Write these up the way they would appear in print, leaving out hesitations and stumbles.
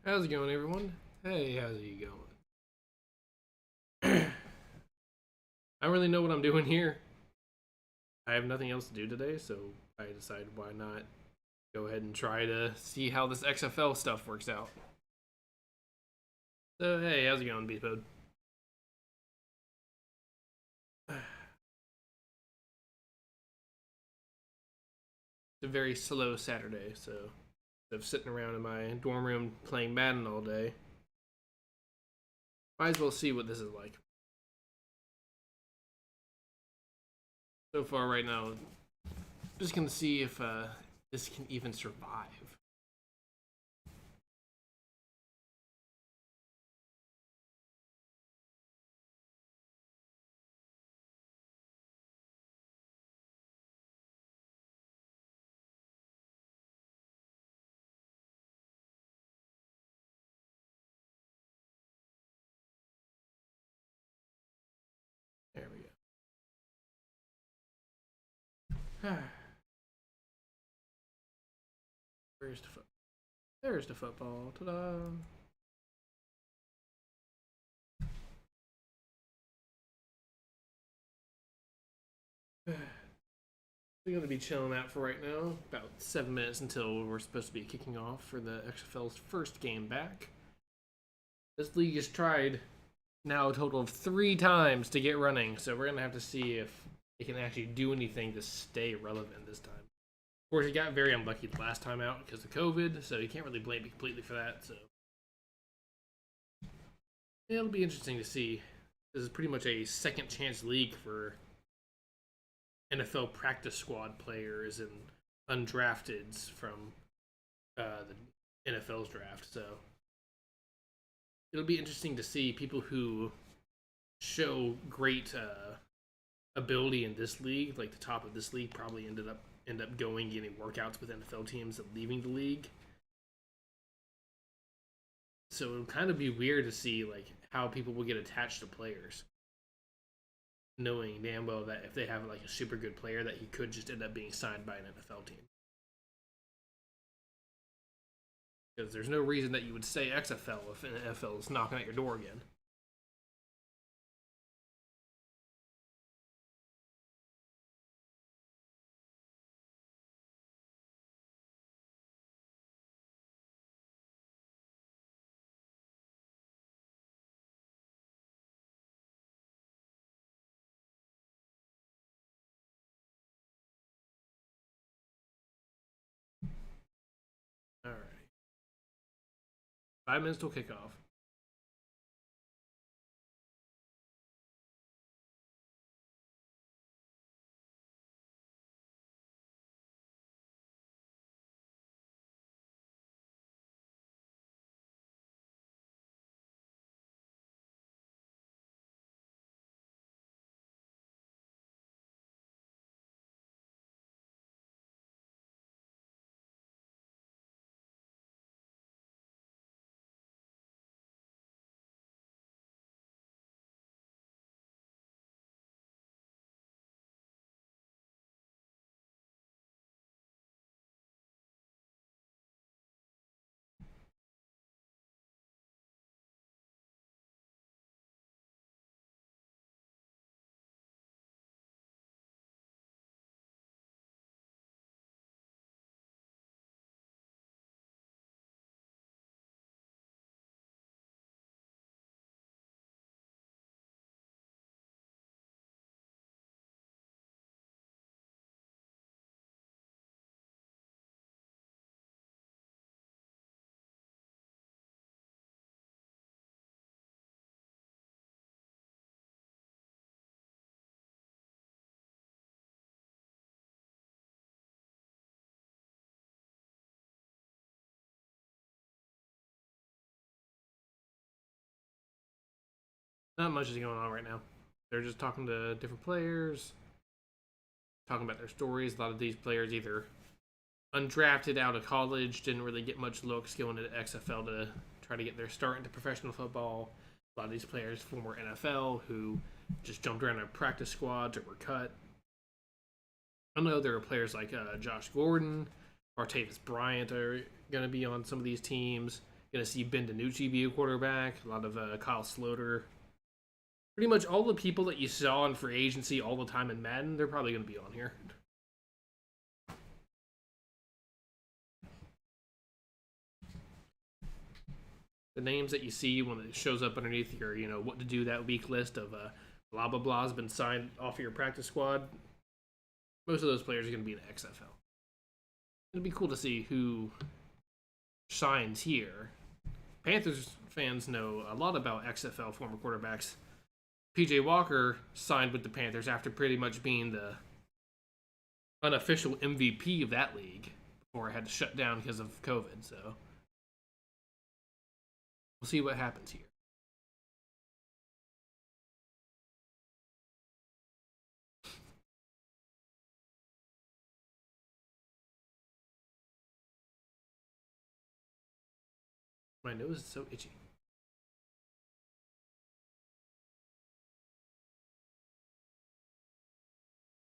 How's it going, everyone? Hey, how's it going? I don't really know what I'm doing here. I have nothing else to do today, so I decided why not go ahead and try to see how this XFL stuff works out. So, hey, how's it going, Beast Mode? It's a very slow Saturday, so instead of sitting around in my dorm room playing Madden all day, might as well see what this is like. So far, right now, just gonna see if this can even survive. There we go. Where's the football? There's the football. Ta-da! We're going to be chilling out for right now. About 7 minutes until we're supposed to be kicking off for the XFL's first game back. This league has tried now a total of 3 times to get running, so we're going to have to see if it can actually do anything to stay relevant this time. Of course, it got very unlucky the last time out because of COVID, so you can't really blame it completely for that. So it'll be interesting to see. This is pretty much a second chance league for NFL practice squad players and undrafteds from the NFL's draft. So it'll be interesting to see people who show great ability in this league, like the top of this league, probably end up going getting workouts with NFL teams and leaving the league. So it'll kind of be weird to see like how people will get attached to players, knowing damn well that if they have like a super good player, that he could just end up being signed by an NFL team. Because there's no reason that you would say XFL if an NFL is knocking at your door again. All right, 5 minutes till kickoff. Not much is going on right now. They're just talking to different players, talking about their stories. A lot of these players either undrafted out of college, didn't really get much looks going to the XFL to try to get their start into professional football. A lot of these players former NFL who just jumped around in practice squads or were cut. I know there are players like Josh Gordon, Artavis Bryant are going to be on some of these teams. Gonna see Ben DiNucci be a quarterback. A lot of Kyle Sloter. Pretty much all the people that you saw in free agency all the time in Madden, they're probably gonna be on here. The names that you see when it shows up underneath your, what to do that week list of blah blah blah has been signed off of your practice squad. Most of those players are gonna be in the XFL. It'd be cool to see who shines here. Panthers fans know a lot about XFL former quarterbacks. PJ Walker signed with the Panthers after pretty much being the unofficial MVP of that league before it had to shut down because of COVID. So we'll see what happens here. My nose is so itchy.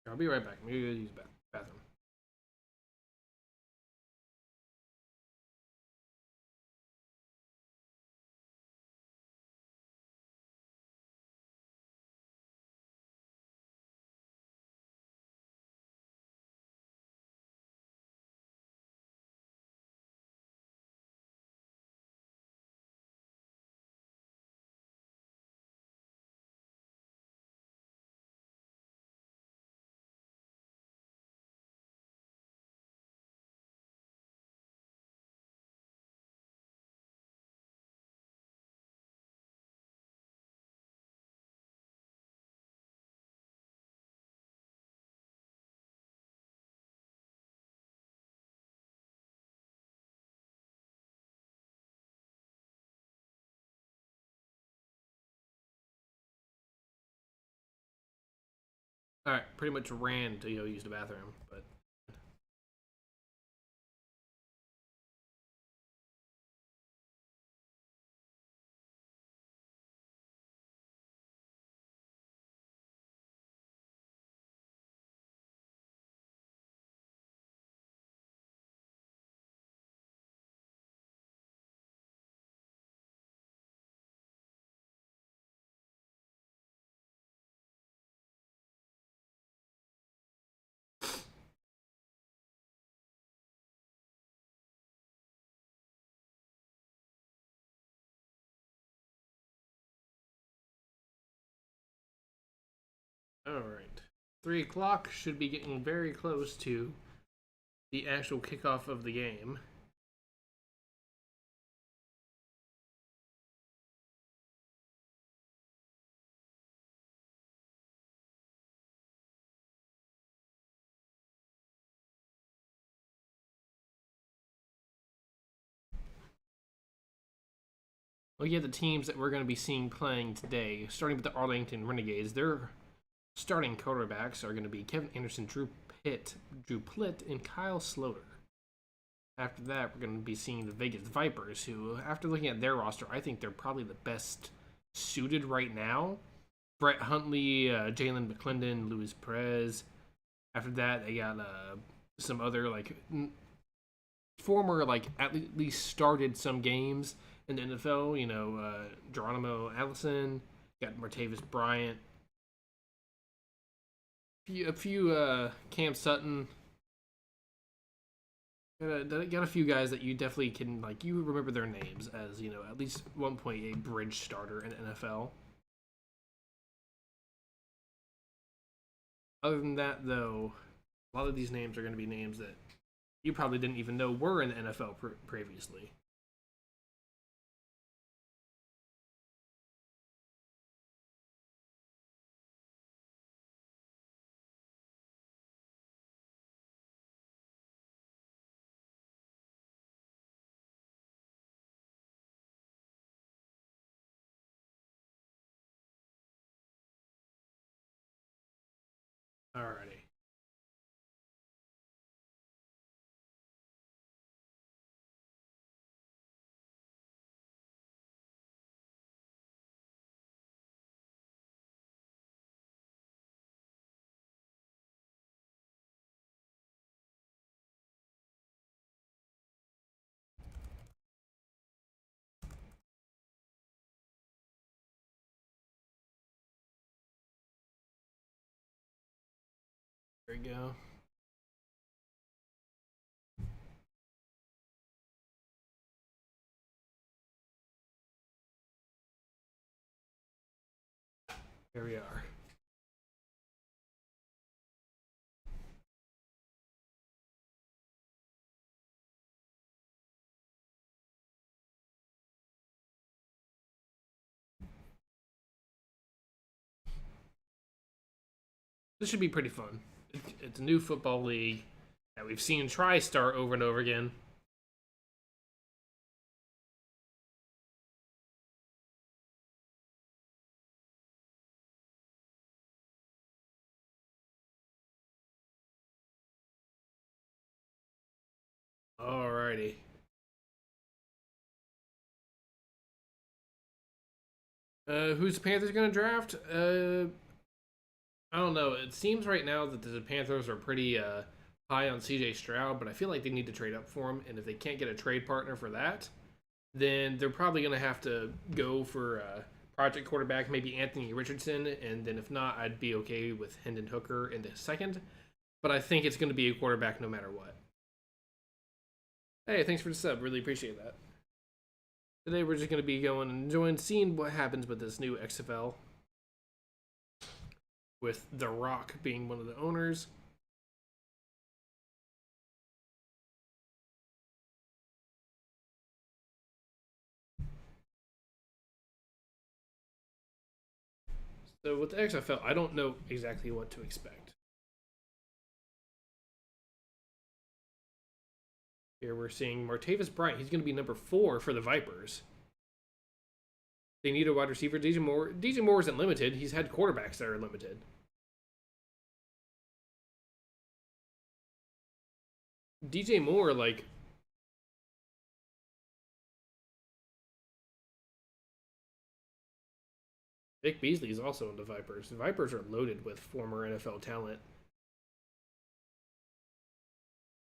I'll be right back. I'm gonna go use the bathroom. All right, pretty much ran to use the bathroom, but all right. 3 o'clock should be getting very close to the actual kickoff of the game. Well, yeah, the teams that we're going to be seeing playing today, starting with the Arlington Renegades, their starting quarterbacks are going to be Kevin Anderson, Drew Plitt, and Kyle Sloter. After that, we're going to be seeing the Vegas Vipers, who, after looking at their roster, I think they're probably the best suited right now. Brett Huntley, Jalen McClendon, Luis Perez. After that, they got some other former at least started some games in the NFL. Geronimo Allison, got Martavis Bryant, a few Cam Sutton. Got a few guys that you definitely can you remember their names as at least 1 point a bridge starter in the NFL. Other than that, though, a lot of these names are going to be names that you probably didn't even know were in the NFL previously. Alrighty. There we go. Here we are. This should be pretty fun. It's a new football league that we've seen TriStar over and over again. Alrighty. Who's the Panthers going to draft? I don't know. It seems right now that the Panthers are pretty high on CJ Stroud, but I feel like they need to trade up for him. And if they can't get a trade partner for that, then they're probably going to have to go for project quarterback, maybe Anthony Richardson. And then if not, I'd be okay with Hendon Hooker in the second. But I think it's going to be a quarterback no matter what. Hey, thanks for the sub. Really appreciate that. Today we're just going to be going and enjoying, seeing what happens with this new XFL. With The Rock being one of the owners. So with the XFL, I don't know exactly what to expect. Here we're seeing Martavis Bryant. He's going to be number 4 for the Vipers. They need a wide receiver. DJ Moore isn't limited. He's had quarterbacks that are limited. DJ Moore, like... Vic Beasley is also in the Vipers. The Vipers are loaded with former NFL talent.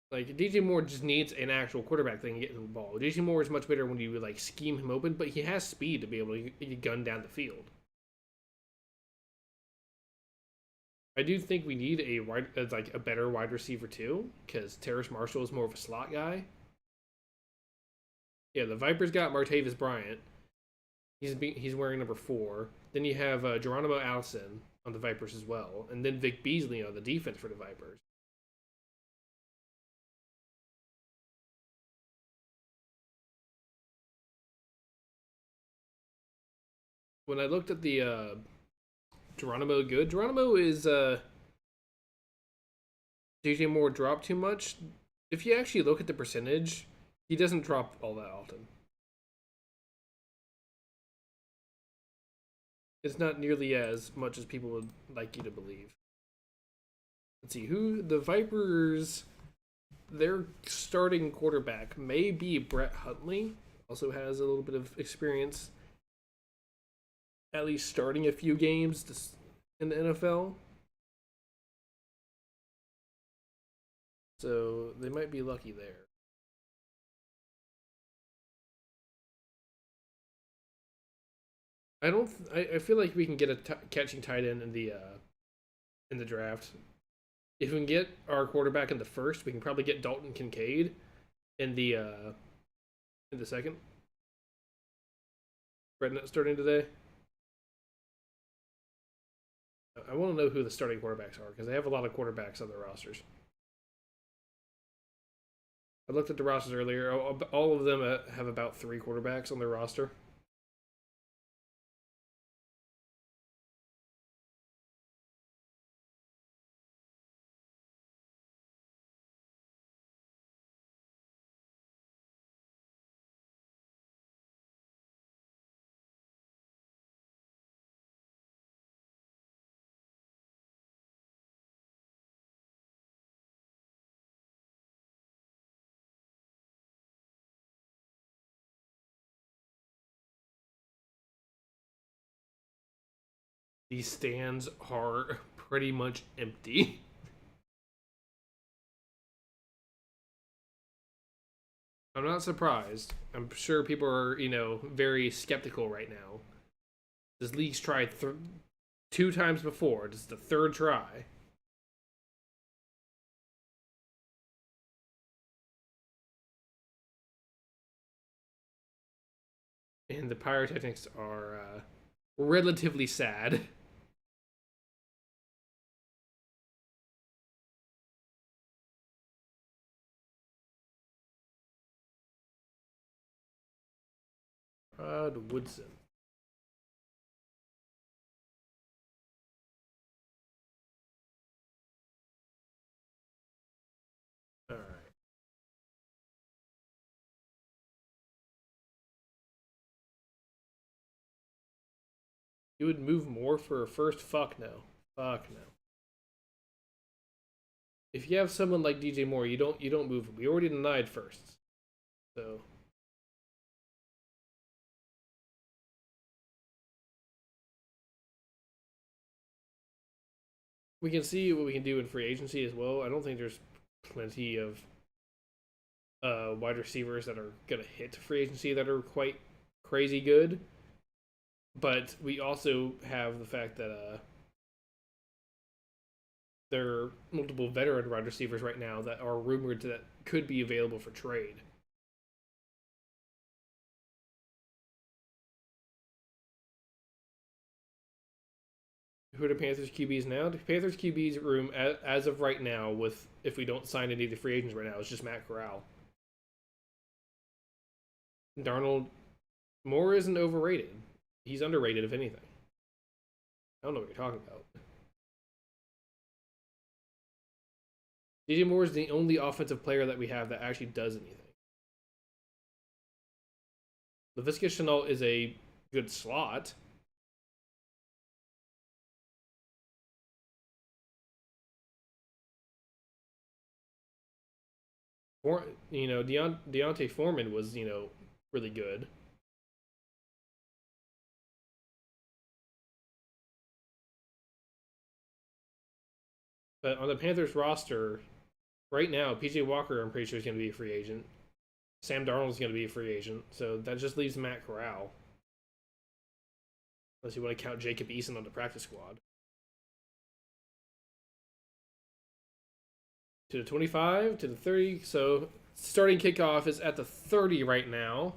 Like, DJ Moore just needs an actual quarterback that can get him the ball. DJ Moore is much better when you, like, scheme him open, but he has speed to be able to gun down the field. I do think we need a better wide receiver, too, because Terrace Marshall is more of a slot guy. Yeah, the Vipers got Martavis Bryant. He's wearing number 4. Then you have Geronimo Allison on the Vipers as well. And then Vic Beasley on the defense for the Vipers. When I looked at the Geronimo is DJ Moore dropped too much. If you actually look at the percentage, he doesn't drop all that often. It's not nearly as much as people would like you to believe. Let's see, who the Vipers, their starting quarterback may be Brett Huntley. Also has a little bit of experience, at least starting a few games in the NFL. So they might be lucky there. I feel like we can get a catching tight end in the draft. If we can get our quarterback in the first, we can probably get Dalton Kincaid in the second. Brett starting today. I want to know who the starting quarterbacks are because they have a lot of quarterbacks on their rosters. I looked at the rosters earlier. All of them have about 3 quarterbacks on their roster. These stands are pretty much empty. I'm not surprised. I'm sure people are, very skeptical right now. This league's tried 2 times before. This is the 3rd try. And the pyrotechnics are relatively sad. Rod Woodson. All right. You would move more for a first? Fuck no. Fuck no. If you have someone like DJ Moore, you don't move him. We already denied firsts. So we can see what we can do in free agency as well. I don't think there's plenty of wide receivers that are gonna hit free agency that are quite crazy good. But we also have the fact that there are multiple veteran wide receivers right now that are rumored that could be available for trade. Who are the Panthers QBs now? The Panthers QBs room as of right now, with if we don't sign any of the free agents right now, is just Matt Corral. Darnold Moore isn't overrated. He's underrated, if anything. I don't know what you're talking about. DJ Moore is the only offensive player that we have that actually does anything. Laviska Shenault is a good slot. Deontay Foreman was, really good. But on the Panthers roster, right now, PJ Walker, I'm pretty sure, is going to be a free agent. Sam Darnold is going to be a free agent. So that just leaves Matt Corral. Unless you want to count Jacob Eason on the practice squad. To the 25, to the 30. So starting kickoff is at the 30 right now.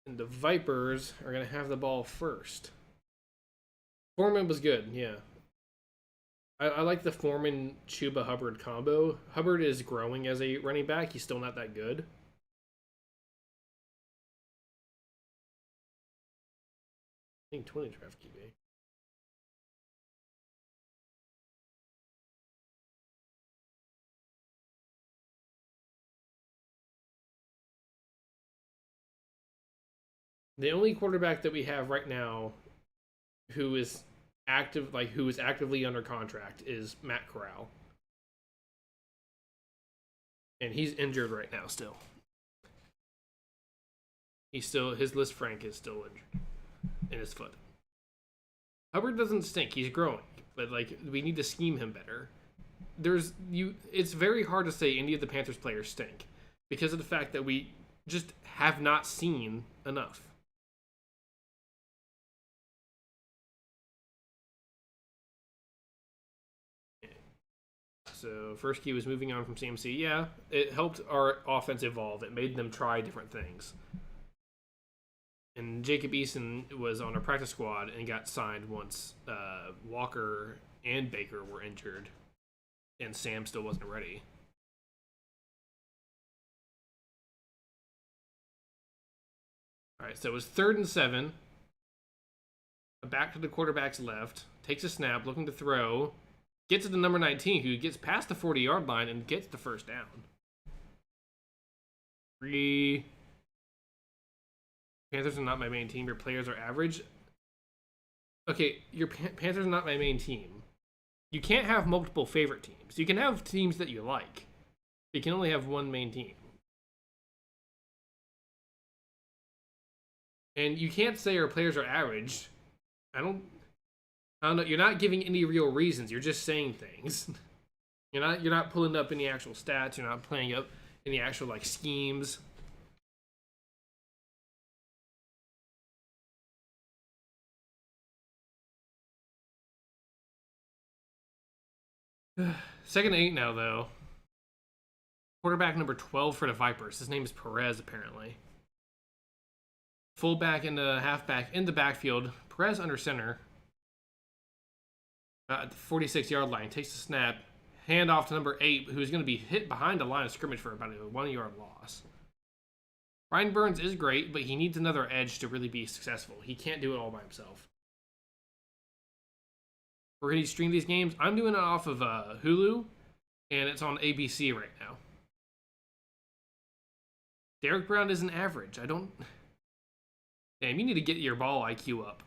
And the Vipers are going to have the ball first. Foreman was good, yeah. I like the Foreman Chuba Hubbard combo. Hubbard is growing as a running back. He's still not that good. I think 20 draft QB. The only quarterback that we have right now who is actively under contract is Matt Corral. And he's injured right now still. His Lisfranc is still injured in his foot. Hubbard doesn't stink, he's growing, but we need to scheme him better. It's very hard to say any of the Panthers players stink because of the fact that we just have not seen enough. So first key was moving on from CMC. Yeah, it helped our offense evolve. It made them try different things. And Jacob Eason was on our practice squad and got signed once Walker and Baker were injured, and Sam still wasn't ready. All right, so it was 3rd and 7. Back to the quarterback's left. Takes a snap, looking to throw. Gets to the number 19, who gets past the 40-yard line and gets the first down. Panthers are not my main team. Your players are average. Okay, your Panthers are not my main team. You can't have multiple favorite teams. You can have teams that you like. You can only have one main team. And you can't say our players are average. I don't know. You're not giving any real reasons. You're just saying things. You're not pulling up any actual stats. You're not playing up any actual schemes. Second and 8 now, though. Quarterback number 12 for the Vipers. His name is Perez, apparently. Fullback and a halfback in the backfield. Perez under center. At the 46-yard line. Takes the snap. Hand off to number 8, who is going to be hit behind the line of scrimmage for about a 1-yard loss. Brian Burns is great, but he needs another edge to really be successful. He can't do it all by himself. We're going to stream these games. I'm doing it off of Hulu, and it's on ABC right now. Derek Brown isn't average. I don't... Damn, you need to get your ball IQ up.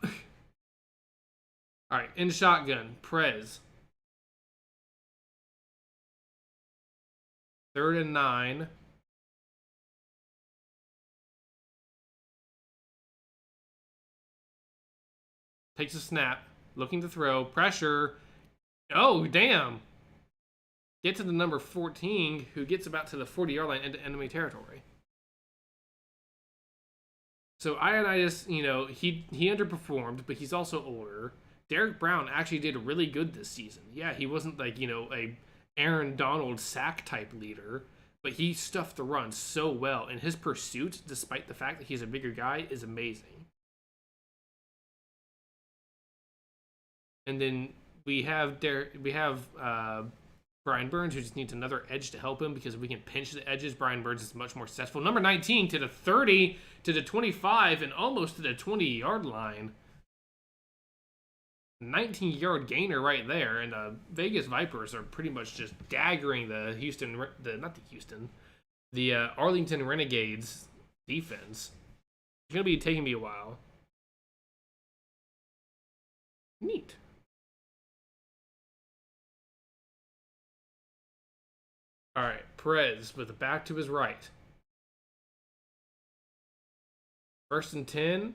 All right, in shotgun, Prez. 3rd and 9. Takes a snap. Looking to throw. Pressure. Oh, damn. Get to the number 14, who gets about to the 40-yard line into enemy territory. So Ioannidis, he underperformed, but he's also older. Derek Brown actually did really good this season. Yeah, he wasn't like, a Aaron Donald sack type leader, but he stuffed the run so well, and his pursuit, despite the fact that he's a bigger guy, is amazing. And then we have Brian Burns, who just needs another edge to help him, because if we can pinch the edges, Brian Burns is much more successful. Number 19 to the 30, to the 25, and almost to the 20-yard line. 19-yard gainer right there, and the Vegas Vipers are pretty much just daggering the Arlington Renegades defense. It's going to be taking me a while. Neat. All right, Perez with the back to his right. 1st and 10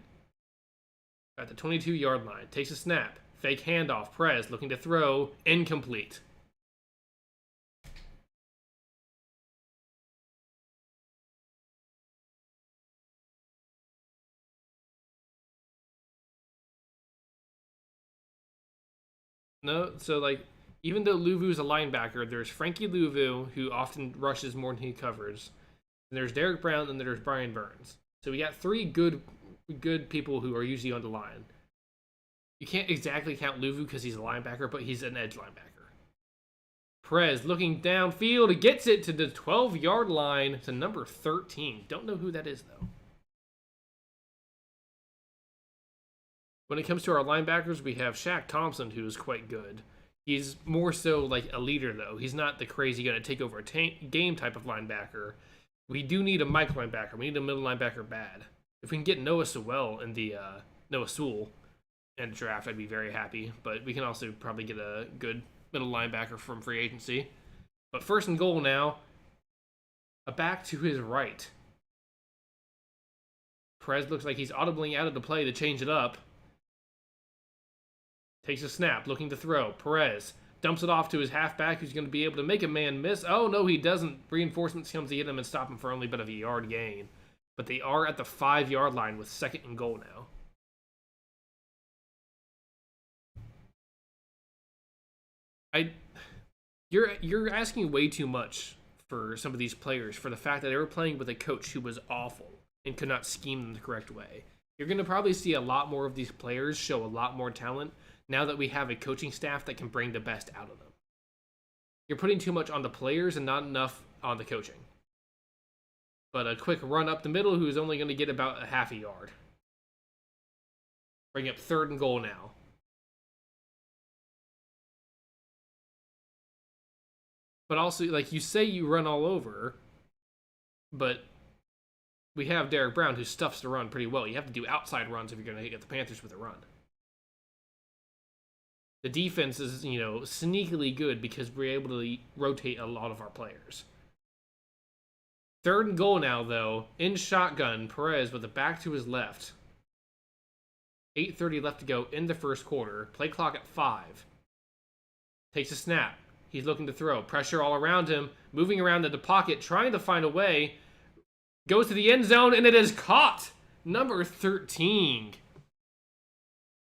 at the 22-yard line. Takes a snap. Fake handoff. Perez looking to throw. Incomplete. No, so even though Luvu's a linebacker, there's Frankie Luvu, who often rushes more than he covers. And there's Derek Brown, and there's Brian Burns. So we got 3 good people who are usually on the line. You can't exactly count Luvu because he's a linebacker, but he's an edge linebacker. Perez looking downfield. He gets it to the 12-yard line to number 13. Don't know who that is, though. When it comes to our linebackers, we have Shaq Thompson, who is quite good. He's more so like a leader, though. He's not the crazy going to take over a game type of linebacker. We do need a Mike linebacker. We need a middle linebacker bad. If we can get Noah Sewell in the Noah Sewell in the draft, I'd be very happy. But we can also probably get a good middle linebacker from free agency. But 1st and goal now. A back to his right. Perez looks like he's audibly out of the play to change it up. Takes a snap, looking to throw. Perez dumps it off to his halfback, who's going to be able to make a man miss. Oh, no, he doesn't. Reinforcements comes to get him and stop him for only but a yard gain. But they are at the 5-yard line with 2nd and goal now. You're asking way too much for some of these players for the fact that they were playing with a coach who was awful and could not scheme them the correct way. You're going to probably see a lot more of these players show a lot more talent now that we have a coaching staff that can bring the best out of them. You're putting too much on the players and not enough on the coaching. But a quick run up the middle who's only going to get about a half a yard. Bring up 3rd and goal now. But also, you say you run all over, but we have Derek Brown who stuffs the run pretty well. You have to do outside runs if you're going to get the Panthers with a run. The defense is, sneakily good because we're able to rotate a lot of our players. 3rd and goal now, though. In shotgun, Perez with the back to his left. 8:30 left to go in the 1st quarter. Play clock at 5. Takes a snap. He's looking to throw. Pressure all around him. Moving around in the pocket, trying to find a way. Goes to the end zone, and it is caught. Number 13.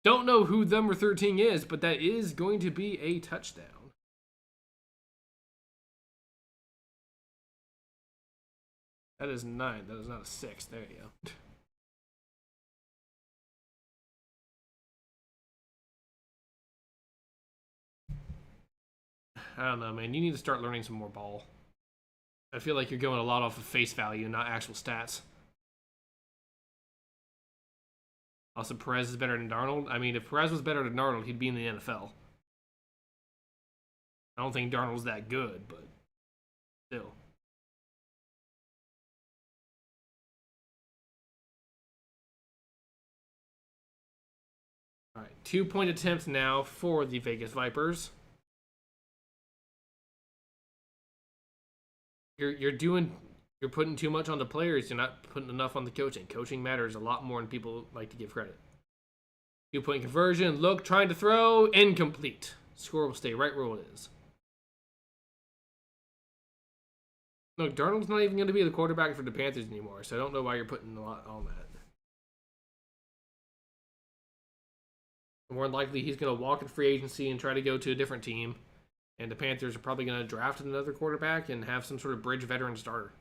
Don't know who number 13 is, but that is going to be a touchdown. That is 9. That is not a 6. There you go. I don't know, man. You need to start learning some more ball. I feel like you're going a lot off of face value, not actual stats. Also, Perez is better than Darnold. I mean, if Perez was better than Darnold, he'd be in the NFL. I don't think Darnold's that good, but still. All right, 2-point attempt now for the Vegas Vipers. You're putting too much on the players. You're not putting enough on the coaching. Coaching matters a lot more than people like to give credit. 2-point conversion. Look, trying to throw. Incomplete. Score will stay right where it is. Look, Darnold's not even going to be the quarterback for the Panthers anymore, so I don't know why you're putting a lot on that. More than likely, he's going to walk in free agency and try to go to a different team. And the Panthers are probably going to draft another quarterback and have some sort of bridge veteran starter.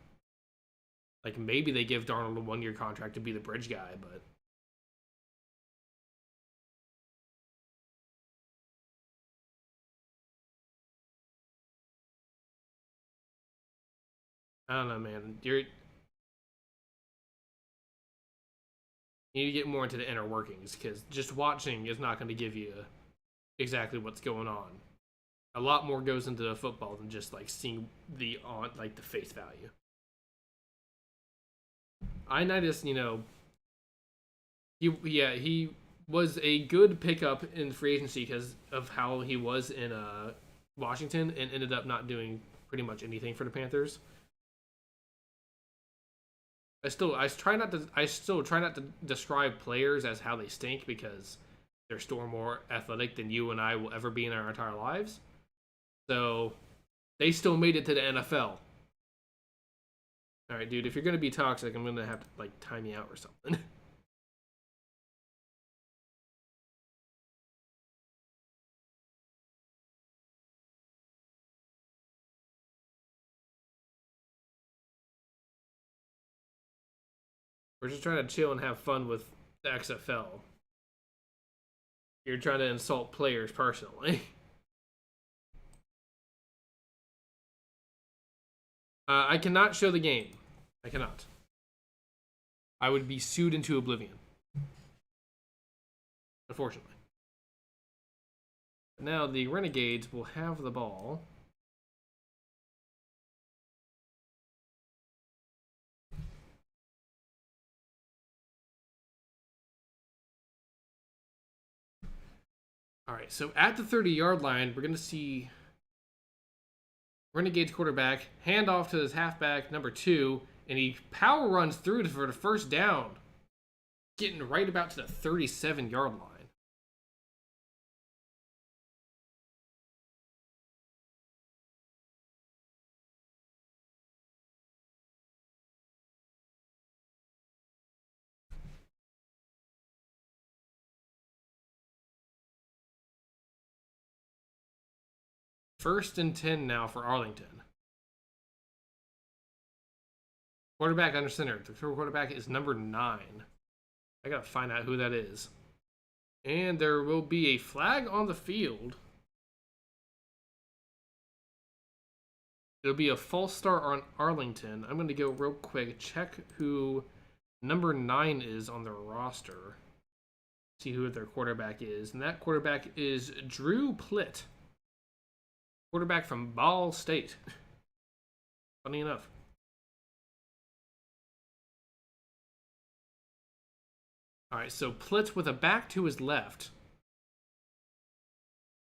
Like, maybe they give Darnold a 1-year contract to be the bridge guy, but... I don't know, man. You need to get more into the inner workings, because just watching is not going to give you exactly what's going on. A lot more goes into the football than just like seeing the face value. Ioannidis, he was a good pickup in free agency because of how he was in Washington and ended up not doing pretty much anything for the Panthers. I still try not to describe players as how they stink because they're still more athletic than you and I will ever be in our entire lives. So they still made it to the NFL. All right, dude, if you're going to be toxic, I'm going to have to like time you out or something. We're just trying to chill and have fun with the XFL. You're trying to insult players personally. I cannot show the game. I cannot. I would be sued into oblivion. Unfortunately. Now the Renegades will have the ball. All right, so at the 30-yard line, we're going to see Renegades quarterback hand off to his halfback, number 2, and he power runs through for the first down, getting right about to the 37-yard line. First and 10 now for Arlington. Quarterback under center. The quarterback is number 9. I gotta find out who that is. And there will be a flag on the field. It'll be a false start on Arlington. I'm gonna go real quick, check who number 9 is on their roster. See who their quarterback is. And that quarterback is Drew Plitt. Quarterback from Ball State. Funny enough. All right, so Plitt with a back to his left.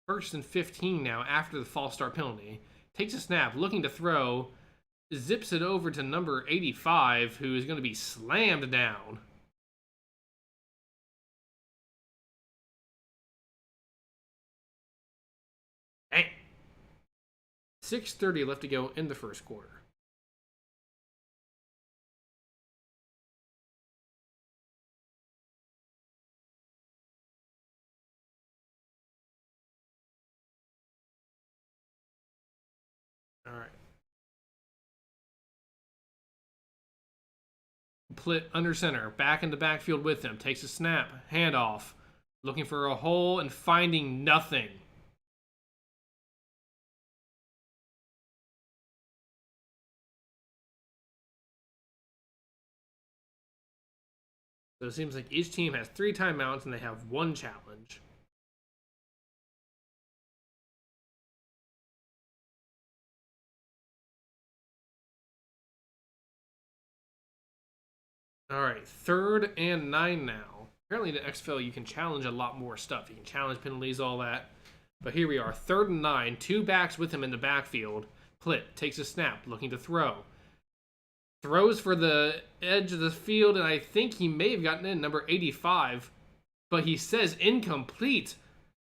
First and 15 now after the false start penalty. Takes a snap, looking to throw. Zips it over to number 85, who is going to be slammed down. Dang. 6:30 left to go in the first quarter. All right. Plitt under center, back in the backfield with him. Takes a snap, handoff, looking for a hole and finding nothing. So it seems like each team has 3 timeouts and they have 1 challenge. All right, 3rd and 9 now. Apparently in the XFL you can challenge a lot more stuff. You can challenge penalties, all that. But here we are, 3rd and 9, 2 backs with him in the backfield. Plitt takes a snap, looking to throw. Throws for the edge of the field, and I think he may have gotten in, number 85. But he says incomplete.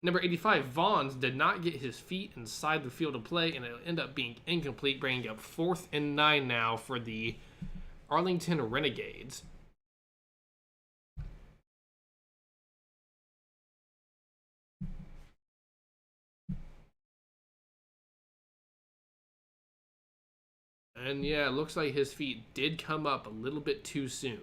Number 85, Vaughns, did not get his feet inside the field of play, and it'll end up being incomplete, bringing up 4th and 9 now for the Arlington Renegades. And yeah, it looks like his feet did come up a little bit too soon.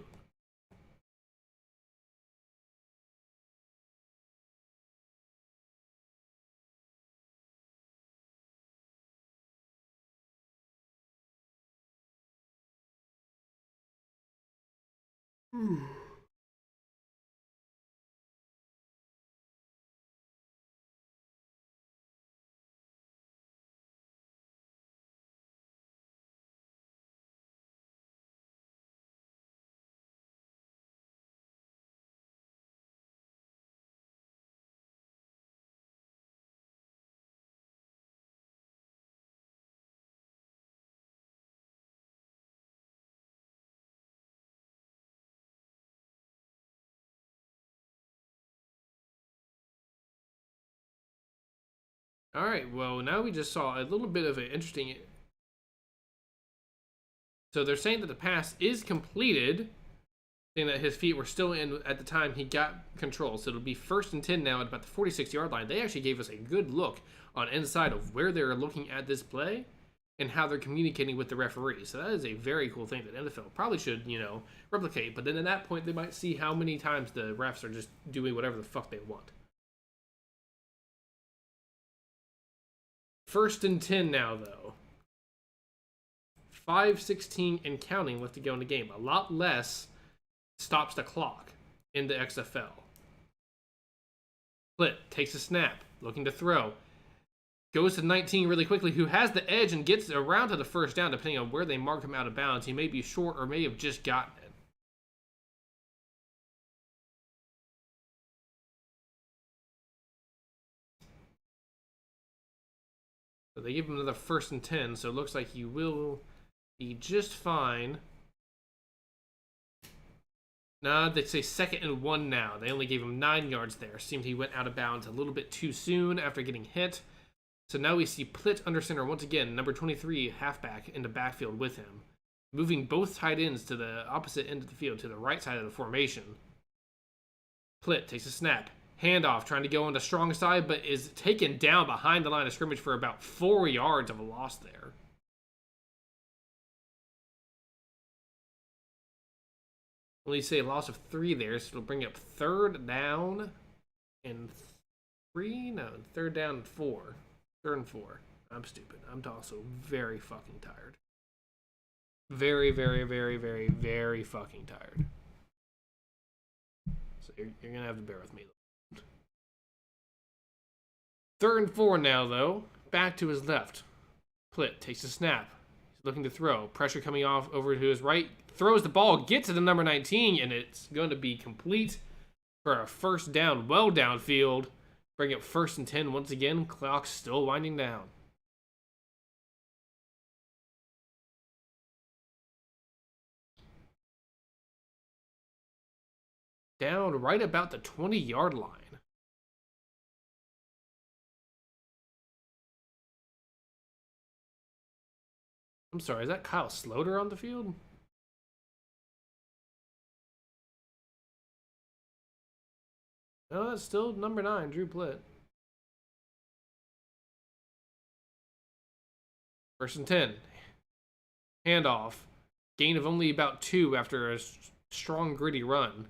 All right, well, now we just saw a little bit of an interesting. So they're saying that the pass is completed, saying that his feet were still in at the time he got control. So it'll be 1st and 10 now at about the 46-yard line. They actually gave us a good look on inside of where they're looking at this play and how they're communicating with the referee. So that is a very cool thing that NFL probably should, replicate. But then at that point, they might see how many times the refs are just doing whatever the fuck they want. 1st and 10 now, though. 5:16 and counting left to go in the game. A lot less stops the clock in the XFL. Plitt takes a snap, looking to throw. Goes to 19 really quickly, who has the edge and gets around to the 1st down, depending on where they mark him out of bounds. He may be short or may have just gotten it. So they give him another 1st and 10, so it looks like he will be just fine. No, they say 2nd and 1 now. They only gave him 9 yards there. Seemed he went out of bounds a little bit too soon after getting hit. So now we see Plitt under center once again, number 23 halfback in the backfield with him, moving both tight ends to the opposite end of the field, to the right side of the formation. Plitt takes a snap, handoff, trying to go on the strong side, but is taken down behind the line of scrimmage for about 4 yards of a loss there. Only say a loss of 3 there, so it'll bring up 3rd down and 3? No, 3rd down and 4. 3rd and 4. I'm stupid. I'm also very fucking tired. Very, very, very, very, very fucking tired. So you're going to have to bear with me. 3rd and 4 now, though. Back to his left. Plitt takes a snap. He's looking to throw. Pressure coming off over to his right. Throws the ball, gets to the number 19, and it's going to be complete for a 1st down, well downfield. Bring up 1st and 10 once again. Clock's still winding down. Down right about the 20-yard line. I'm sorry, is that Kyle Sloter on the field? No, that's still number 9, Drew Plitt. 1st and 10. Handoff. Gain of only about 2 after a strong, gritty run.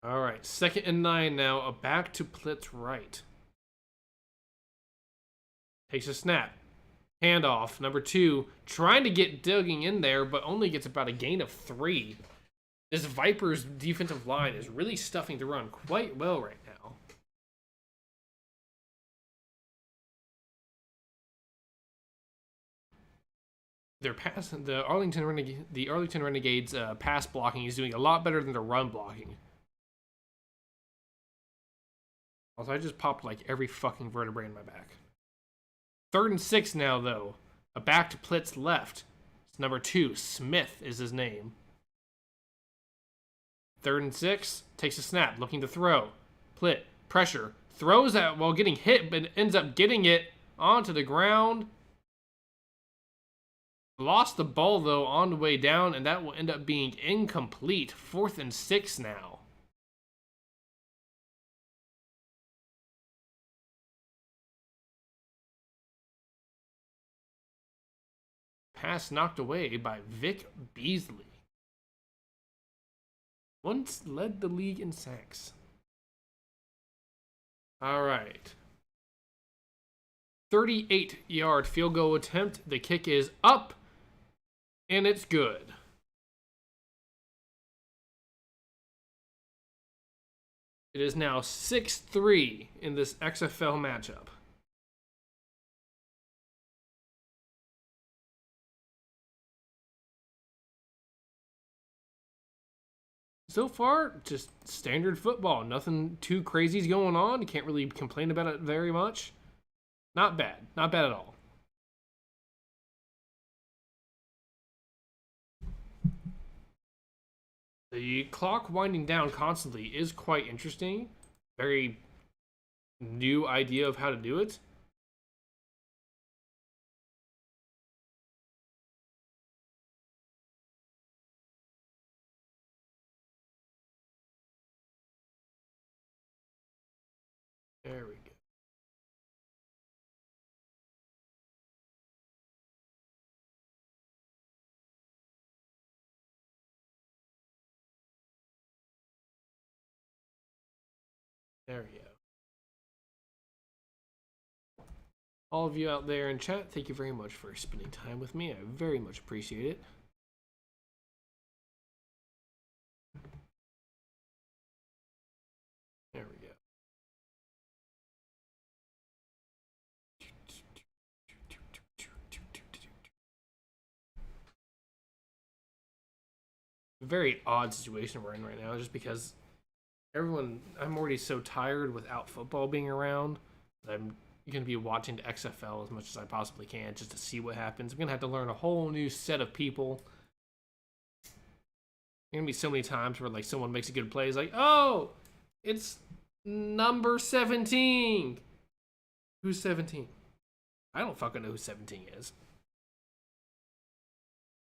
All right, 2nd and 9 now. A back to Plitz right. Takes a snap. Handoff. Number 2. Trying to get digging in there, but only gets about a gain of 3. This Vipers defensive line is really stuffing the run quite well right now. The Arlington Renegades pass blocking is doing a lot better than the run blocking. Also, I just popped like every fucking vertebrae in my back. 3rd and 6 now, though. A back to Plitz left. It's number 2. Smith is his name. 3rd and 6. Takes a snap, looking to throw. Plitt, pressure. Throws that while getting hit, but ends up getting it onto the ground. Lost the ball, though, on the way down, and that will end up being incomplete. 4th and 6 now. Pass knocked away by Vic Beasley. Once led the league in sacks. All right. 38-yard field goal attempt. The kick is up, and it's good. It is now 6-3 in this XFL matchup. So far, just standard football. Nothing too crazy is going on. You can't really complain about it very much. Not bad. Not bad at all. The clock winding down constantly is quite interesting. Very new idea of how to do it. There we go. There we go. All of you out there in chat, thank you very much for spending time with me. I very much appreciate it. There we go. Very odd situation we're in right now, just because I'm already so tired without football being around that I'm going to be watching the XFL as much as I possibly can just to see what happens. I'm going to have to learn a whole new set of people. There's going to be so many times where like someone makes a good play. It's like, oh, it's number 17. Who's 17? I don't fucking know who 17 is.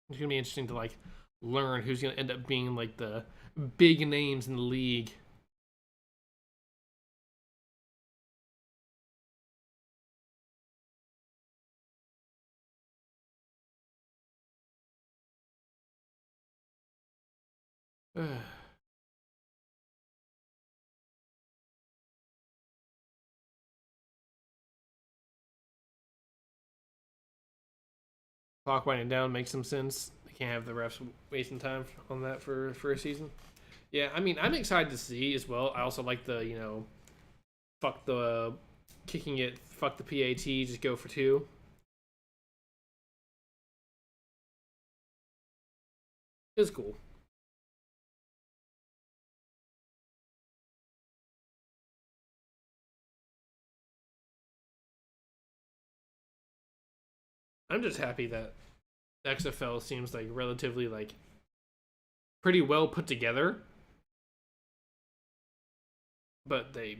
It's going to be interesting to like learn who's going to end up being like the big names in the league. Clock winding down makes some sense. They can't have the refs wasting time on that for a season. Yeah, I mean, I'm excited to see as well. I also like the, fuck the kicking it, fuck the PAT, just go for 2. It's cool. I'm just happy that XFL seems like relatively like pretty well put together. But they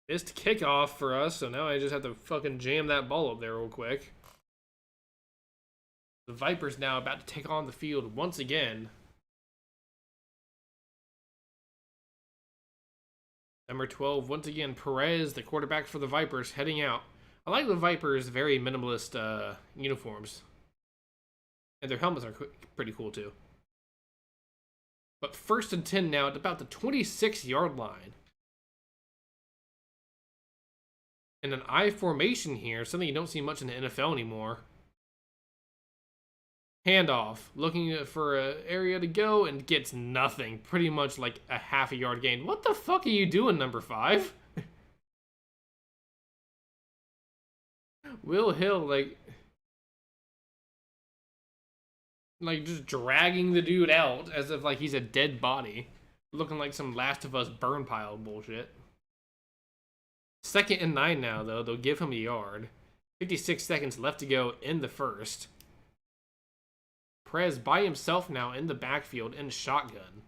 missed kickoff for us, so now I just have to fucking jam that ball up there real quick. The Vipers now about to take on the field once again. Number 12, once again, Perez, the quarterback for the Vipers, heading out. I like the Vipers' very minimalist uniforms. And their helmets are pretty cool, too. But 1st and 10 now at about the 26-yard line. And an I formation here, something you don't see much in the NFL anymore. Handoff, looking for an area to go and gets nothing. Pretty much like a half a yard gain. What the fuck are you doing, number 5? Will Hill, like just dragging the dude out as if like he's a dead body. Looking like some Last of Us burn pile bullshit. 2nd and 9 now, though. They'll give him a yard. 56 seconds left to go in the first. Perez by himself now in the backfield in shotgun.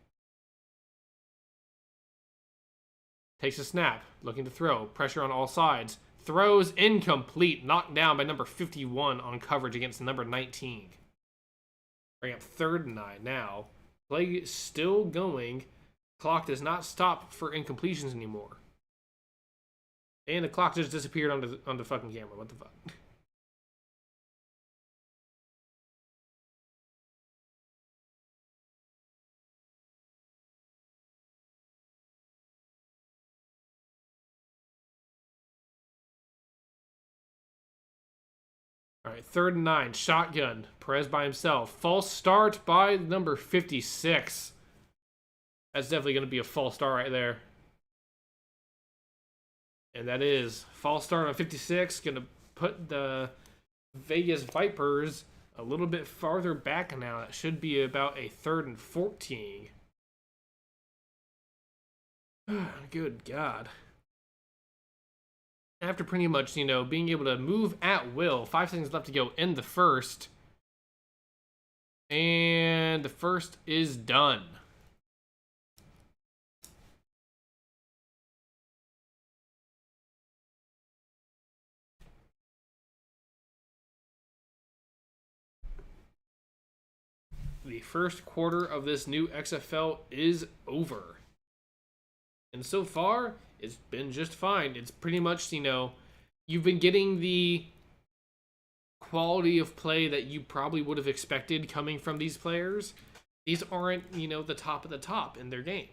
Takes a snap. Looking to throw. Pressure on all sides. Throws incomplete. Knocked down by number 51 on coverage against number 19. Bring up 3rd and 9 now. Play still going. Clock does not stop for incompletions anymore. And the clock just disappeared on the fucking camera. What the fuck? All right, 3rd and 9. Shotgun. Perez by himself. False start by number 56. That's definitely going to be a false start right there. And that is false start on 56. Going to put the Vegas Vipers a little bit farther back now. That should be about a 3rd and 14. Good God. After pretty much, being able to move at will. 5 seconds left to go in the first. And the first is done. The first quarter of this new XFL is over. And so far, it's been just fine. It's pretty much, you've been getting the quality of play that you probably would have expected coming from these players. These aren't, the top of the top in their game.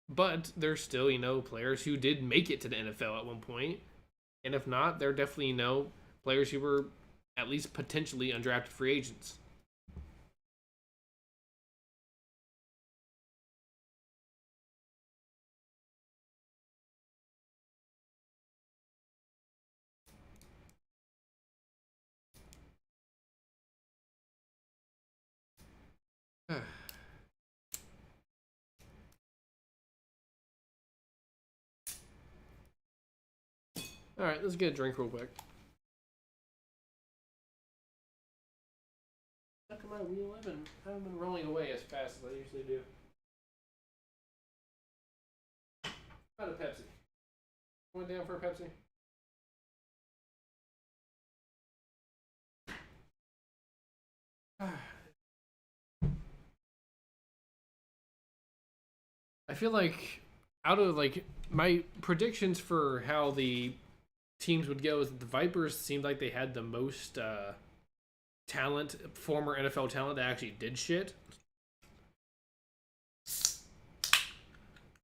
But there's still, players who did make it to the NFL at one point. And if not, they're definitely, players who were at least potentially undrafted free agents. Alright, let's get a drink real quick. How come my wheel haven't been rolling away as fast as I usually do? How about a Pepsi? Going down for a Pepsi? I feel like out of my predictions for how the teams would go is that the Vipers seemed like they had the most talent, former NFL talent that actually did shit.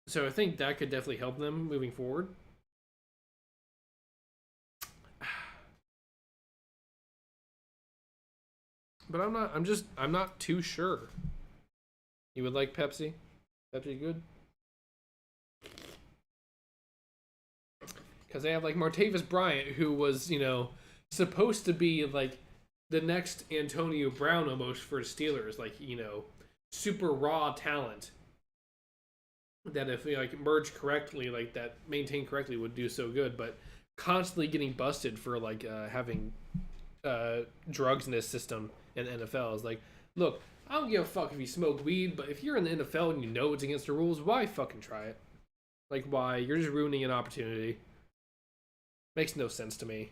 So I think that could definitely help them moving forward. But I'm not too sure. You would like Pepsi? Pepsi good? Because they have Martavis Bryant, who was, supposed to be the next Antonio Brown almost for the Steelers. Super raw talent. That if merged correctly, that maintained correctly, would do so good. But constantly getting busted for having drugs in his system in the NFL is look, I don't give a fuck if you smoke weed, but if you're in the NFL and you know it's against the rules, why fucking try it? Why? You're just ruining an opportunity. Makes no sense to me.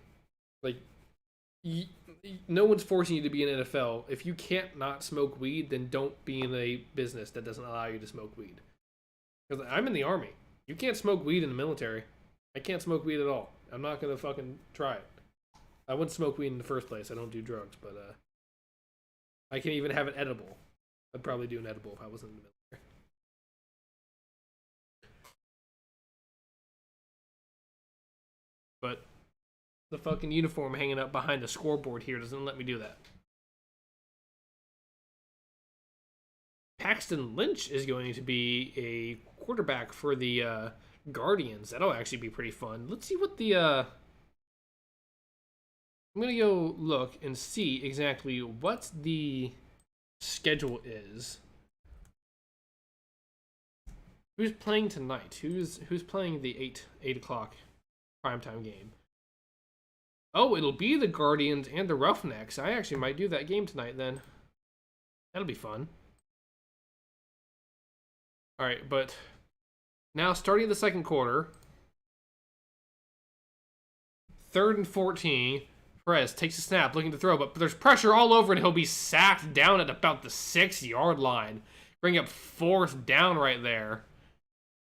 No one's forcing you to be in the NFL. If you can't not smoke weed, then don't be in a business that doesn't allow you to smoke weed. Because I'm in the Army. You can't smoke weed in the military. I can't smoke weed at all. I'm not going to fucking try it. I wouldn't smoke weed in the first place. I don't do drugs, but I can even have it edible. I'd probably do an edible if I wasn't in the military. But the fucking uniform hanging up behind the scoreboard here doesn't let me do that. Paxton Lynch is going to be a quarterback for the Guardians. That'll actually be pretty fun. Let's see what the I'm gonna go look and see exactly what the schedule is. Who's playing tonight? Who's playing the 8 o'clock primetime game? Oh, it'll be the Guardians and the Roughnecks. I actually might do that game tonight then. That'll be fun. Alright, but now starting the second quarter. 3rd and 14. Perez takes a snap, looking to throw, but there's pressure all over and he'll be sacked down at about the 6-yard line. Bring up 4th down right there.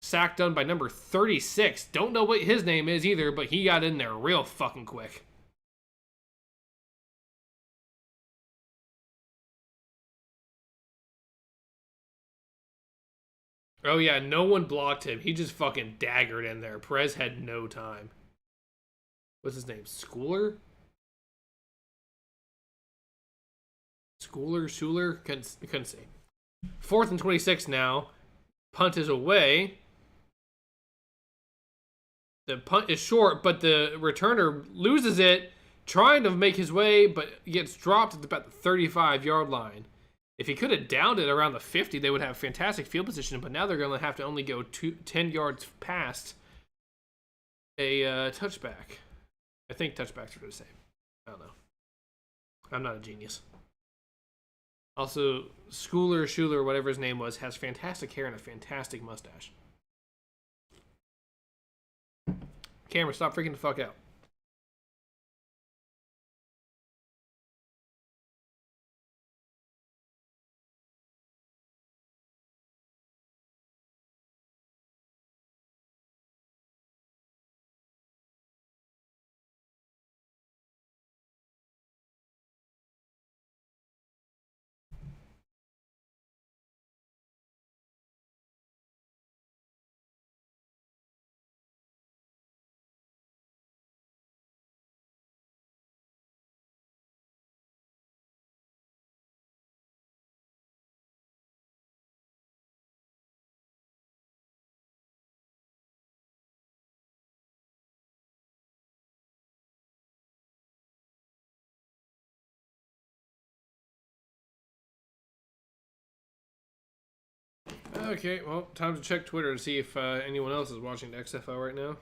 Sack done by number 36. Don't know what his name is either, but he got in there real fucking quick. Oh yeah, no one blocked him. He just fucking daggered in there. Perez had no time. What's his name? Schooler? Schuler? Couldn't see. 4th and 26 now. Punt is away. The punt is short, but the returner loses it, trying to make his way, but gets dropped at about the 35-yard line. If he could have downed it around the 50, they would have fantastic field position, but now they're going to have to only go 10 yards past a touchback. I think touchbacks are the same. I don't know. I'm not a genius. Also, Schuler, whatever his name was, has fantastic hair and a fantastic mustache. Camera, stop freaking the fuck out. Okay, well, time to check Twitter to see if anyone else is watching the XFL right now.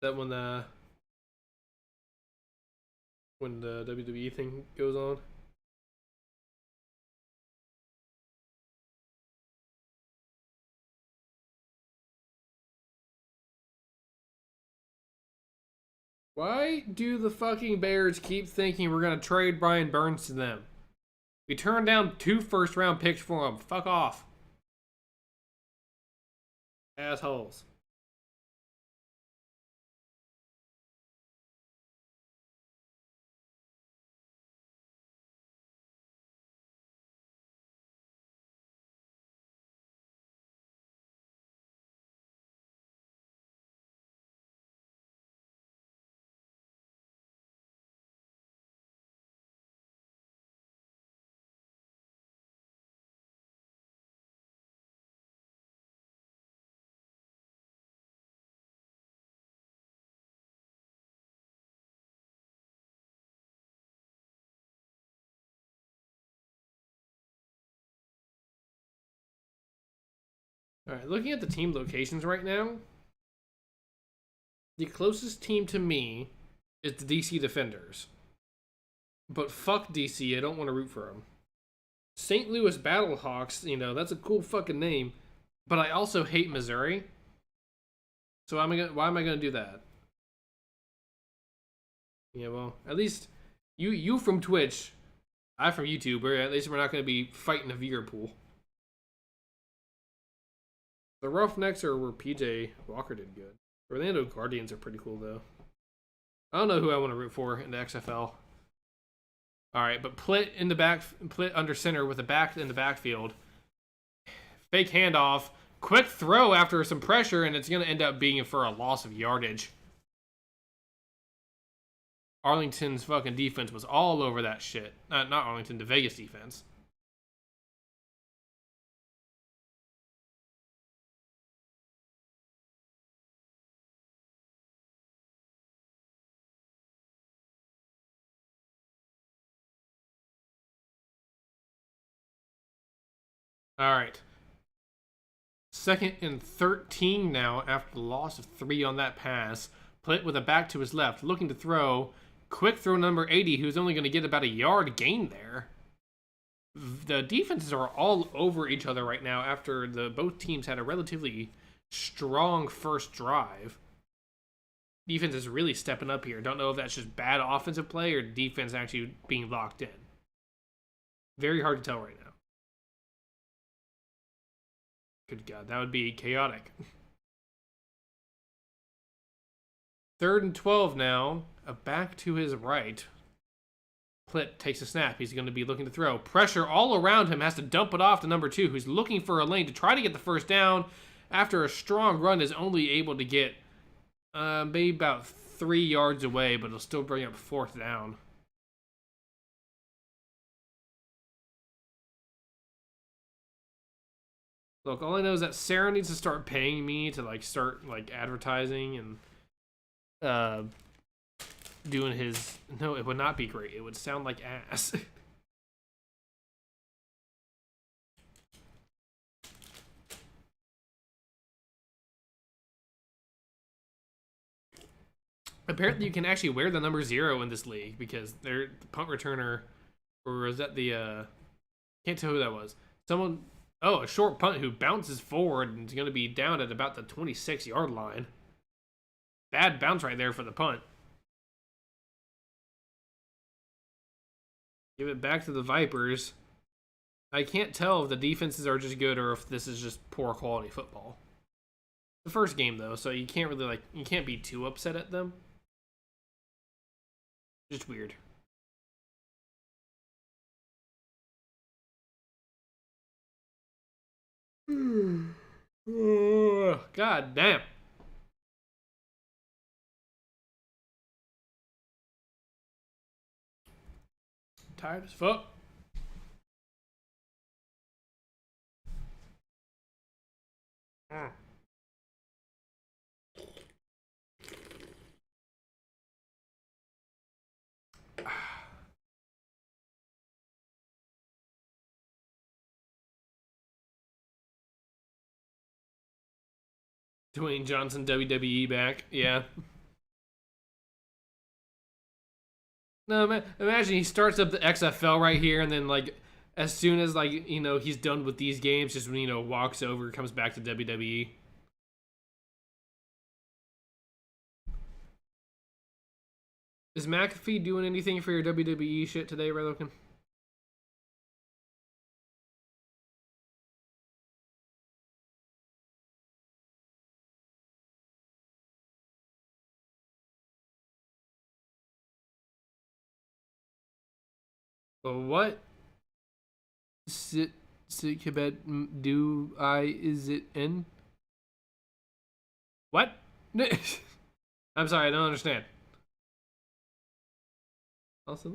That when the WWE thing goes on. Why do the fucking Bears keep thinking we're going to trade Brian Burns to them? We turned down 2 first-round picks for him. Fuck off. Assholes. Alright, looking at the team locations right now, the closest team to me is the DC Defenders. But fuck DC, I don't want to root for them. St. Louis Battlehawks, you know, that's a cool fucking name. But I also hate Missouri. So why am I going to do that? Yeah, well, at least you from Twitch, I from YouTube, or at least we're not going to be fighting a viewer pool. The Roughnecks are where PJ Walker did good. Orlando Guardians are pretty cool, though. I don't know who I want to root for in the XFL. All right, but Plitt in the back, Plitt under center with a back in the backfield. Fake handoff, quick throw after some pressure, and it's going to end up being for a loss of yardage. Arlington's fucking defense was all over that shit. Not Arlington, the Vegas defense. All right. 2nd and 13 now after the loss of 3 on that pass. Plitt with a back to his left, looking to throw. Quick throw number 80, who's only going to get about a yard gain there. The defenses are all over each other right now after both teams had a relatively strong first drive. Defense is really stepping up here. Don't know if that's just bad offensive play or defense actually being locked in. Very hard to tell right now. Good God, that would be chaotic. 3rd and 12 now. A back to his right. Plitt takes a snap. He's going to be looking to throw. Pressure all around him. Has to dump it off to number 2, who's looking for a lane to try to get the first down. After a strong run, is only able to get maybe about 3 yards away, but it'll still bring up 4th down. Look, all I know is that Sarah needs to start paying me to start advertising and doing his. No, it would not be great. It would sound like ass. Apparently, you can actually wear the number 0 in this league because they're the punt returner, or was that the? Can't tell who that was. Someone. Oh, a short punt who bounces forward and is going to be down at about the 26-yard line. Bad bounce right there for the punt. Give it back to the Vipers. I can't tell if the defenses are just good or if this is just poor quality football. The first game though, so you can't really you can't be too upset at them. Just weird. God damn. Tired as fuck. Dwayne Johnson WWE back, yeah. No, imagine he starts up the XFL right here, and then as soon as he's done with these games, just walks over, comes back to WWE. Is McAfee doing anything for your WWE shit today, Relokin? What? Sit Quebec do I is it in? What? I'm sorry, I don't understand. Also,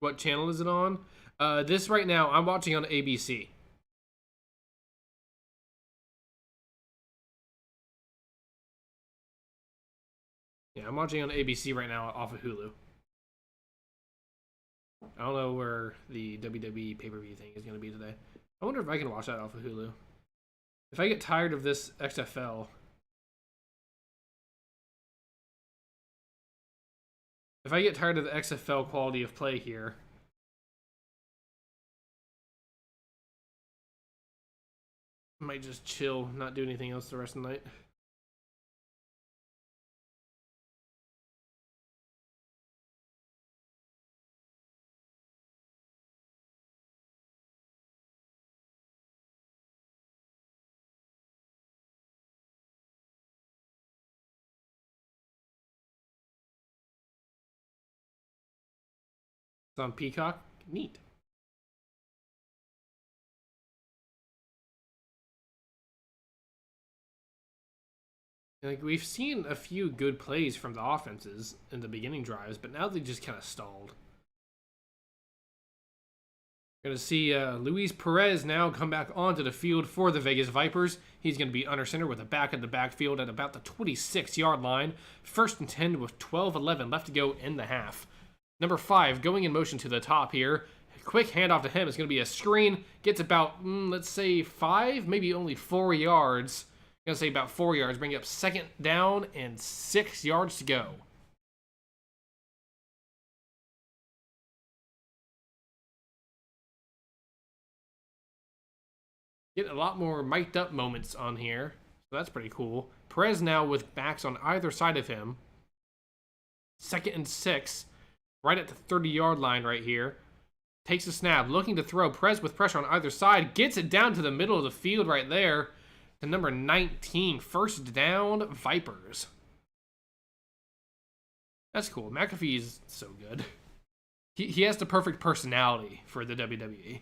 what channel is it on? This right now, I'm watching on ABC. Yeah, I'm watching on ABC right now off of Hulu. I don't know where the WWE pay-per-view thing is going to be today. I wonder if I can watch that off of Hulu. If I get tired of this XFL... If I get tired of the XFL quality of play here... I might just chill, not do anything else the rest of the night. It's on Peacock. Neat. Like, we've seen a few good plays from the offenses in the beginning drives, but now they just kind of stalled. Going to see Luis Perez now come back onto the field for the Vegas Vipers. He's going to be under center with a back in the backfield at about the 26-yard line. 1st and 10 with 12:11 left to go in the half. Number 5 going in motion to the top here. Quick handoff to him. It's going to be a screen. Gets about, let's say 5, maybe only 4 yards. I'm going to say about 4 yards. Bring up 2nd down and 6 yards to go. Get a lot more mic'd up moments on here. So that's pretty cool. Perez now with backs on either side of him. 2nd and 6. Right at the 30-yard line right here. Takes a snap. Looking to throw. Perez with pressure on either side. Gets it down to the middle of the field right there. To number 19. 1st down, Vipers. That's cool. McAfee is so good. He has the perfect personality for the WWE.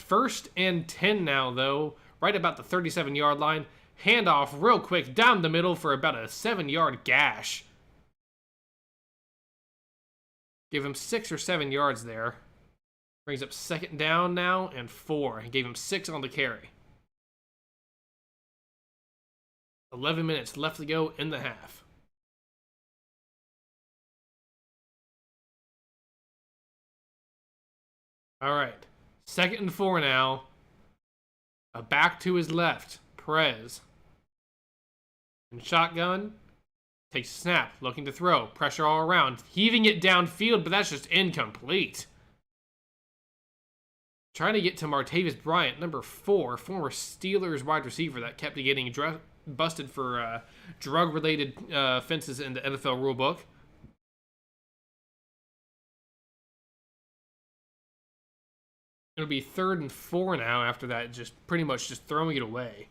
1st and 10 now, though. Right about the 37-yard line. Handoff real quick down the middle for about a 7-yard gash. Give him 6 or 7 yards there. Brings up 2nd down now and 4. He gave him 6 on the carry. 11 minutes left to go in the half. All right. 2nd and 4 now. A back to his left. Perez. And shotgun. Takes a snap. Looking to throw. Pressure all around. Heaving it downfield, but that's just incomplete. Trying to get to Martavis Bryant, number 4, former Steelers wide receiver that kept getting busted for drug-related offenses in the NFL rulebook. It'll be 3rd and 4 now after that, just pretty much just throwing it away.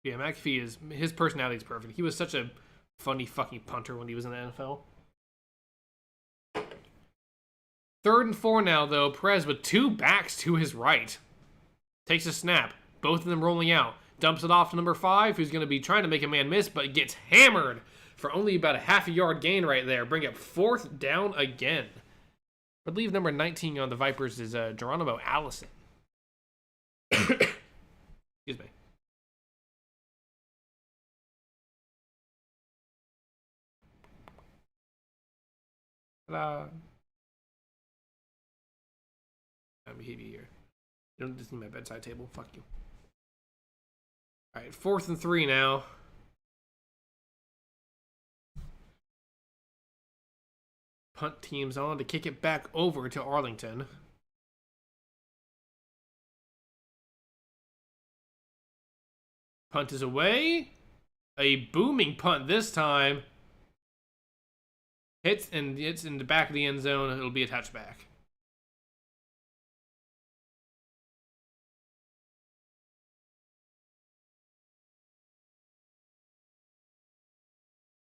Yeah, McAfee his personality is perfect. He was such a funny fucking punter when he was in the NFL. 3rd and 4 now, though. Perez with 2 backs to his right. Takes a snap. Both of them rolling out. Dumps it off to number 5, who's going to be trying to make a man miss, but gets hammered for only about a half-a-yard gain right there. Bring up 4th down again. I believe number 19 on the Vipers is Geronimo Allison. Excuse me. Ta-da. I'm here. You don't just need my bedside table. Fuck you. All right, 4th and 3 now. Punt team's on to kick it back over to Arlington. Punt is away. A booming punt this time. Hits and it's in the back of the end zone. It'll be a touchback.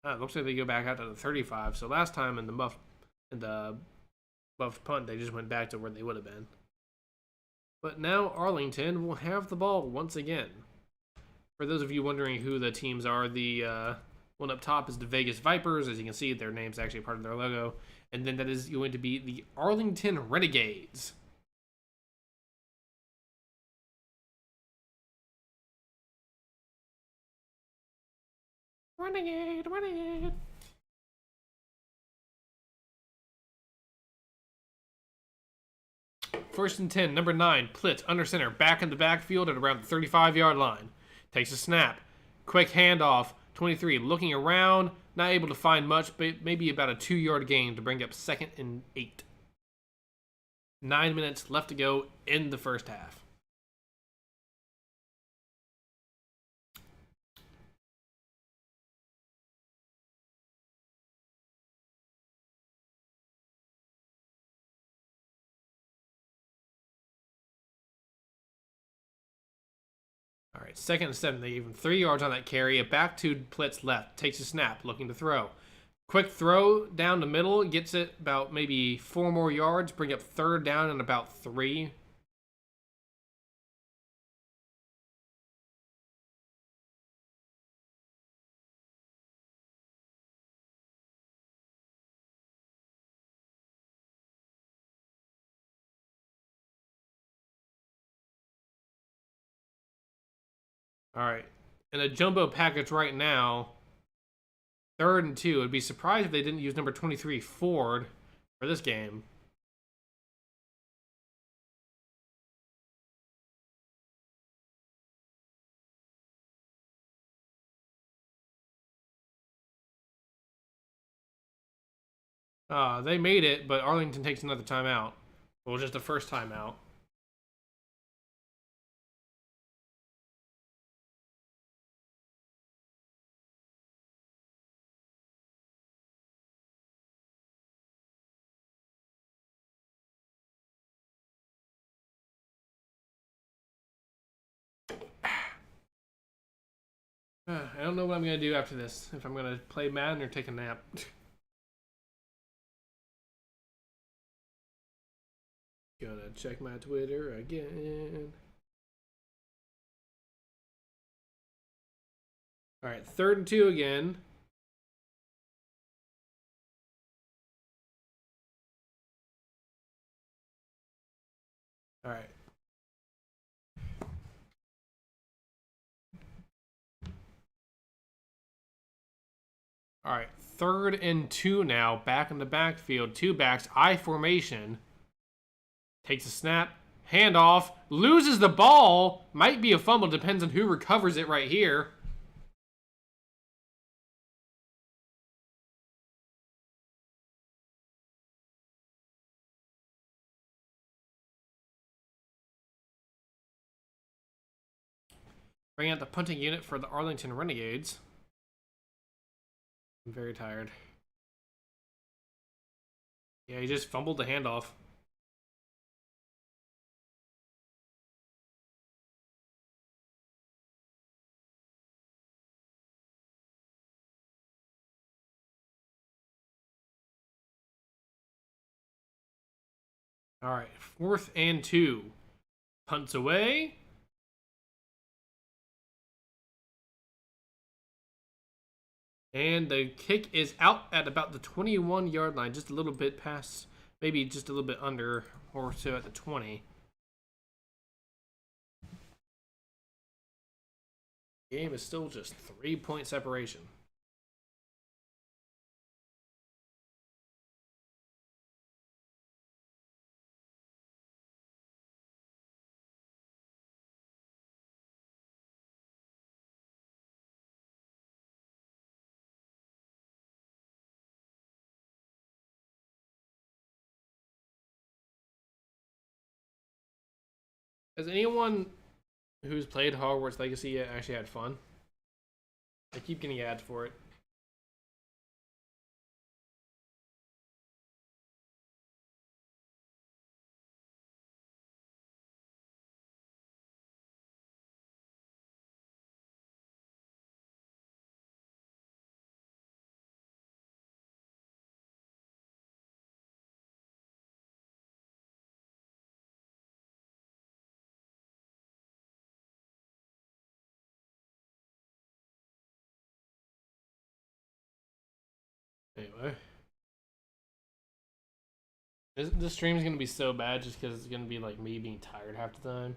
It looks like they go back out to the 35. So last time in the buffed punt, they just went back to where they would have been. But now Arlington will have the ball once again. For those of you wondering who the teams are, the one up top is the Vegas Vipers. As you can see, their name's actually part of their logo. And then that is going to be the Arlington Renegades. Renegade. 1st and 10, number 9, Plitt, under center, back in the backfield at around the 35-yard line. Takes a snap. Quick handoff. 23, looking around, not able to find much, but maybe about a 2-yard gain to bring up 2nd and 8. 9 minutes left to go in the first half. All right, 2nd and 7. They gave him 3 yards on that carry. A back to Plitt's left. Takes a snap, looking to throw. Quick throw down the middle, gets it about maybe 4 more yards, bring up 3rd down and about 3. All right. In a jumbo package right now, 3rd and 2. I'd be surprised if they didn't use number 23 Ford for this game. They made it, but Arlington takes another timeout. Well, just the first timeout. I don't know what I'm going to do after this. If I'm going to play Madden or take a nap. Gonna check my Twitter again. All right, 3rd and 2 again. All right. All right, 3rd and 2 now. Back in the backfield. 2 backs. I formation. Takes a snap. Handoff. Loses the ball. Might be a fumble. Depends on who recovers it right here. Bring out the punting unit for the Arlington Renegades. I'm very tired. Yeah, he just fumbled the handoff. All right, 4th and 2. Punts away. And the kick is out at about the 21-yard line, just a little bit past, maybe just a little bit under or so at the 20. Game is still just 3-point separation. Has anyone who's played Hogwarts Legacy yet actually had fun? I keep getting ads for it. Anyway. This stream's gonna be so bad just because it's gonna be like me being tired half the time.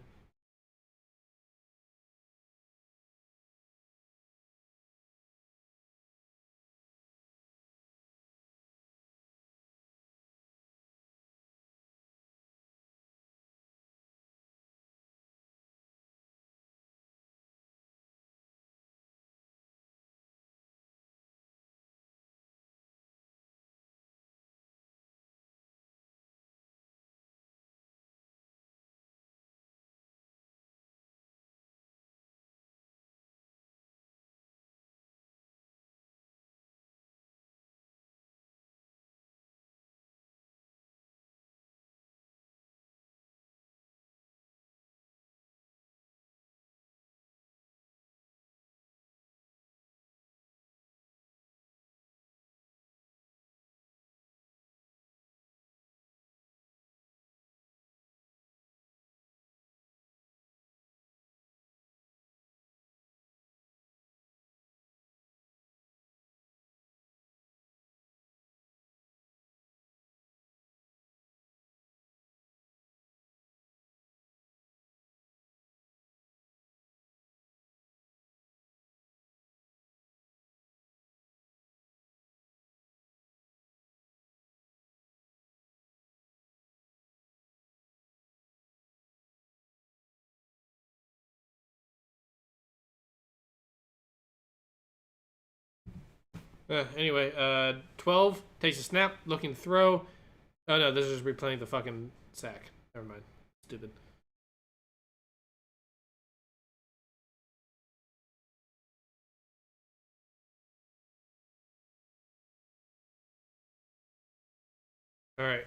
Anyway, 12 takes a snap, looking to throw. Oh no, this is just replaying the fucking sack. Never mind. Stupid. All right.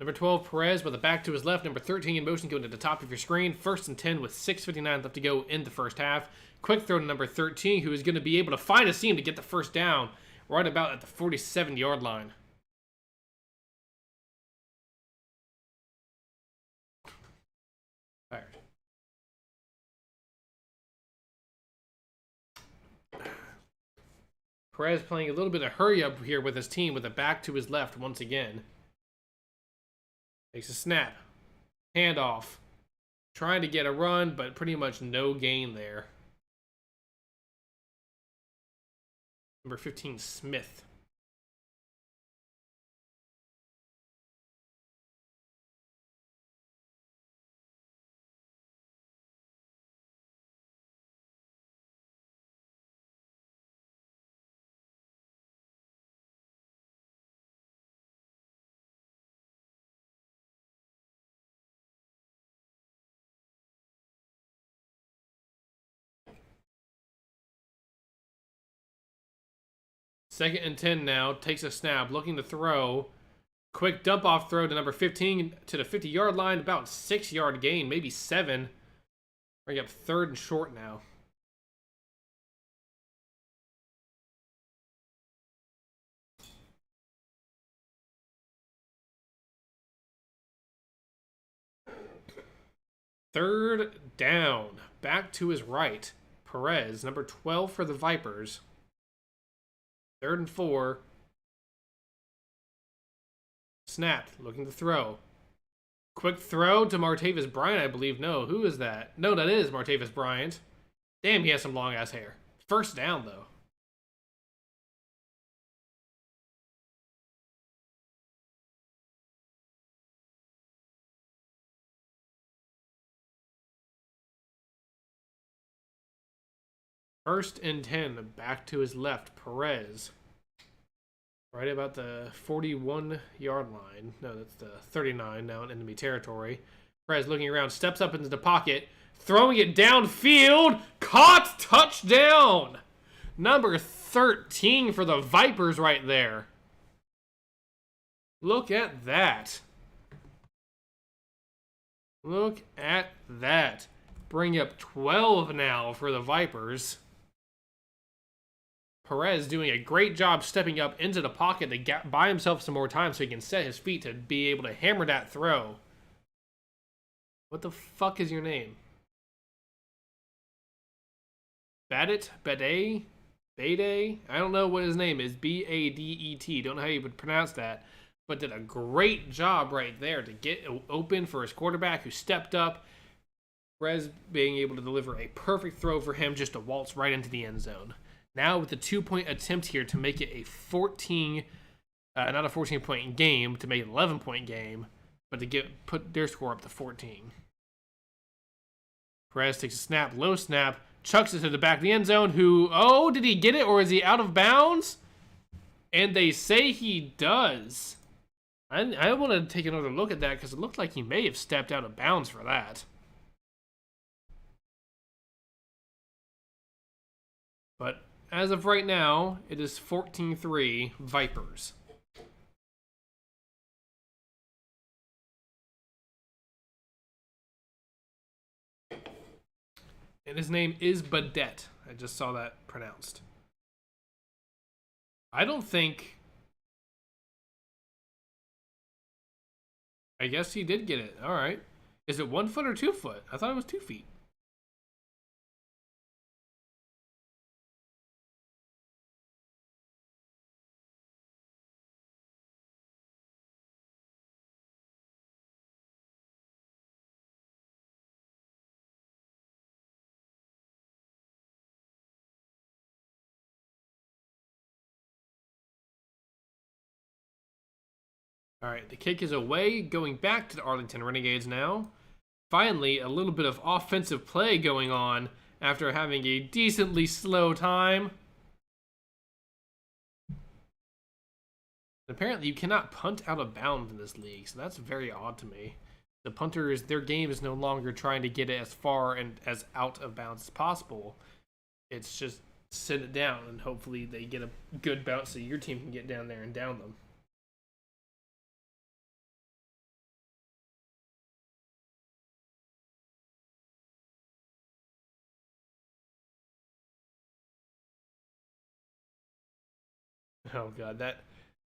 Number 12, Perez, with a back to his left. Number 13, in motion, going to the top of your screen. 1st and 10 with 6:59 left to go in the first half. Quick throw to number 13, who is going to be able to find a seam to get the first down right about at the 47-yard line. All right. Perez playing a little bit of hurry up here with his team with a back to his left once again. Takes a snap. Handoff. Trying to get a run, but pretty much no gain there. Number 15, Smith. Second and 10 now. Takes a snap. Looking to throw. Quick dump off throw to number 15 to the 50-yard line. About 6-yard gain. Maybe 7. Bring up 3rd and short now. Third down. Back to his right. Perez, number 12 for the Vipers. 3rd and 4. Snap. Looking to throw. Quick throw to Martavis Bryant, I believe. No, who is that? No, that is Martavis Bryant. Damn, he has some long-ass hair. First down, though. First and 10, back to his left, Perez. Right about the 41-yard line. No, that's the 39 now in enemy territory. Perez looking around, steps up into the pocket, throwing it downfield. Caught, touchdown! Number 13 for the Vipers right there. Look at that. Look at that. Bring up 12 now for the Vipers. Perez doing a great job stepping up into the pocket to buy himself some more time so he can set his feet to be able to hammer that throw. What the fuck is your name? Badet? Bade? Bade? I don't know what his name is. B-A-D-E-T. Don't know how you would pronounce that. But did a great job right there to get open for his quarterback who stepped up. Perez being able to deliver a perfect throw for him just to waltz right into the end zone. Now with the 2-point attempt here to make it a 14, not a 14-point game, to make it an 11-point game, but to put their score up to 14. Perez takes a snap, low snap, chucks it to the back of the end zone, did he get it or is he out of bounds? And they say he does. I want to take another look at that because it looked like he may have stepped out of bounds for that. But as of right now, it is 14-3 Vipers. And his name is Badet. I just saw that pronounced. I don't think... I guess he did get it. All right. Is it 1 foot or 2 foot? I thought it was 2 feet. All right, the kick is away, going back to the Arlington Renegades now. Finally, a little bit of offensive play going on after having a decently slow time. Apparently, you cannot punt out of bounds in this league, so that's very odd to me. The punters, their game is no longer trying to get it as far and as out of bounds as possible. It's just sit it down, and hopefully they get a good bounce so your team can get down there and down them. Oh god, that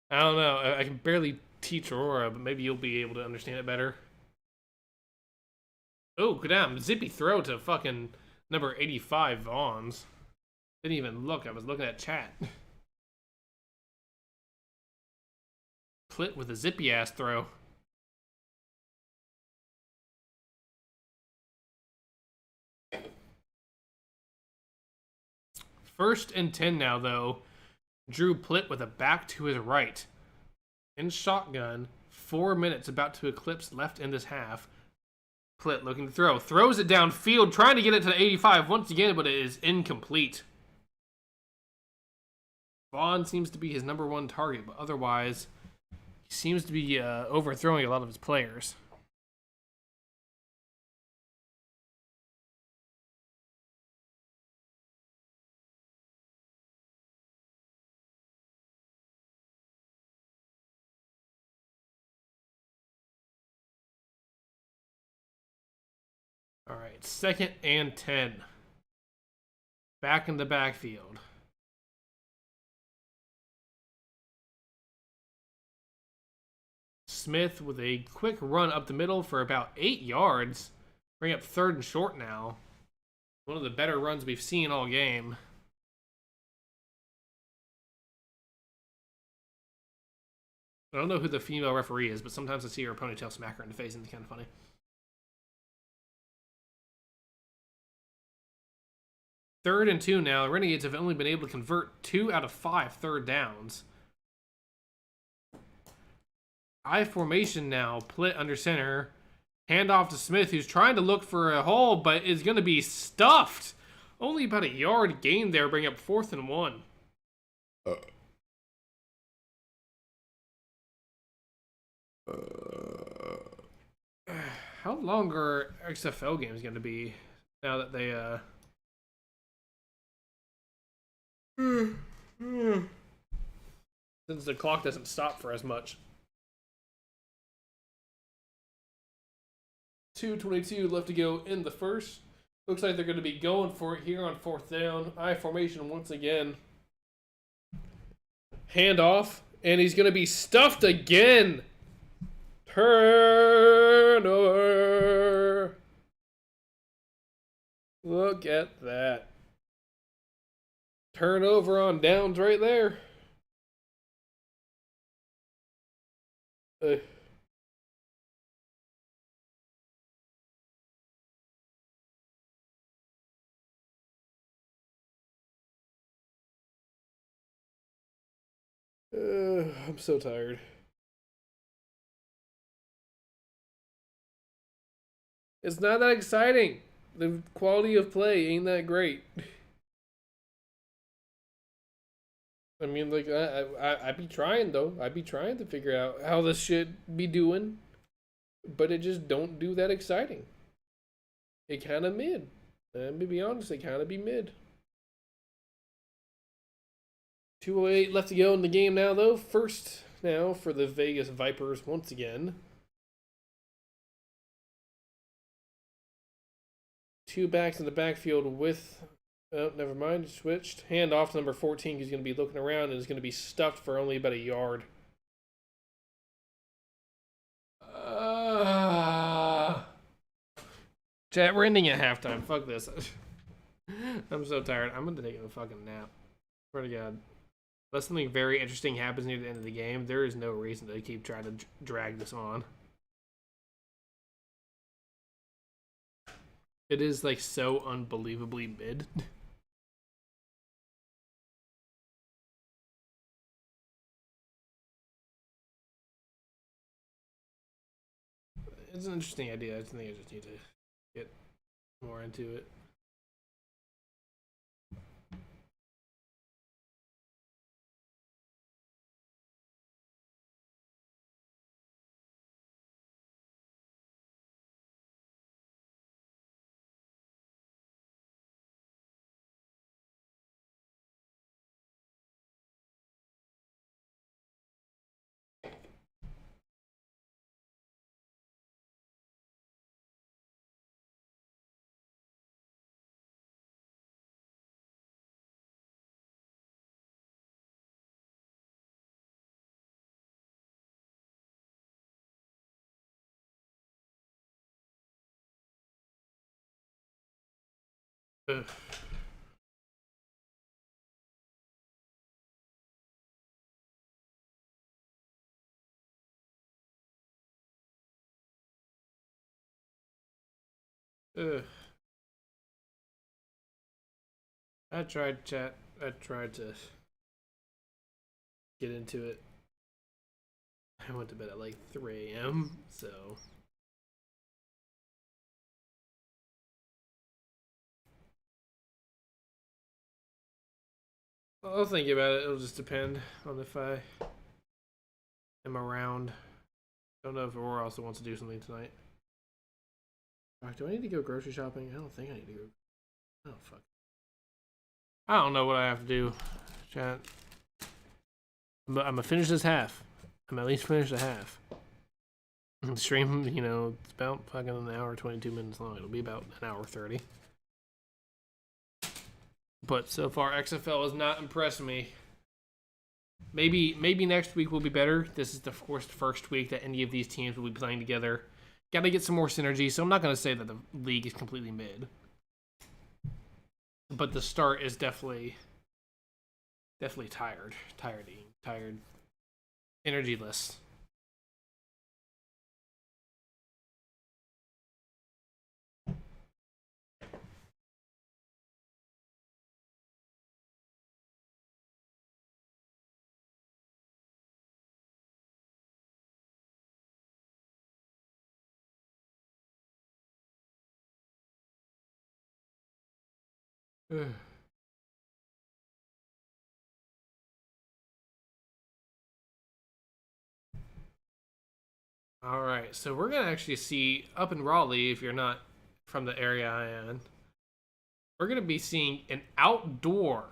I don't know. I can barely teach Aurora, but maybe you'll be able to understand it better. Oh, good damn. Zippy throw to fucking number 85, Vaughns. Didn't even look. I was looking at chat. Plit with a zippy ass throw. First and 10 now, though. Drew Plitt with a back to his right. In shotgun. 4 minutes about to eclipse left in this half. Plitt looking to throw. Throws it downfield, trying to get it to the 85 once again, but it is incomplete. Vaughn seems to be his number one target, but otherwise, he seems to be overthrowing a lot of his players. All right, 2nd and 10. Back in the backfield. Smith with a quick run up the middle for about 8 yards. Bring up 3rd and short now. One of the better runs we've seen all game. I don't know who the female referee is, but sometimes I see her ponytail smack her in the face and it's kind of funny. 3rd and 2 now. The Renegades have only been able to convert 2 out of 5 third downs. I formation now. Plitt under center. Handoff to Smith, who's trying to look for a hole, but is going to be stuffed. Only about a yard gain there, bring up 4th and 1. How long are XFL games going to be now that they since the clock doesn't stop for as much. 2:22 left to go in the first. Looks like they're going to be going for it here on 4th down. I formation once again. Handoff, and he's going to be stuffed again. Turnover. Look at that. Turnover on downs right there. I'm so tired. It's not that exciting. The quality of play ain't that great. I mean, like, I be trying, though. I be trying to figure out how this should be doing. But it just don't do that exciting. It kind of mid. Let me be honest, it kind of be mid. 2:08 left to go in the game now, though. First now for the Vegas Vipers once again. 2 backs in the backfield with... Oh, never mind. Switched. Hand off to number 14. He's going to be looking around and is going to be stuffed for only about a yard. Chat, we're ending at halftime. Fuck this. I'm so tired. I'm going to take a fucking nap. Swear to God. Unless something very interesting happens near the end of the game, there is no reason to keep trying to drag this on. It is, like, so unbelievably mid. It's an interesting idea. I think I just need to get more into it. Ugh. Ugh. I tried chat. I tried to get into it. I went to bed at like 3 a.m. So I'll think about it. It'll just depend on if I am around. Don't know if Aurora also wants to do something tonight. Alright, do I need to go grocery shopping? I don't think I need to go. Oh, fuck. I don't know what I have to do, chat. I'm gonna finish this half. I'm at least finished a half. The stream, you know, it's about fucking an hour, 22 minutes long. It'll be about an hour 30. But so far, XFL has not impressed me. Maybe next week will be better. This is, of course, the first week that any of these teams will be playing together. Got to get some more synergy, so I'm not going to say that the league is completely mid. But the start is definitely tired. Tired. Energyless. Alright, so we're going to actually see up in Raleigh, if you're not from the area I am, we're going to be seeing an outdoor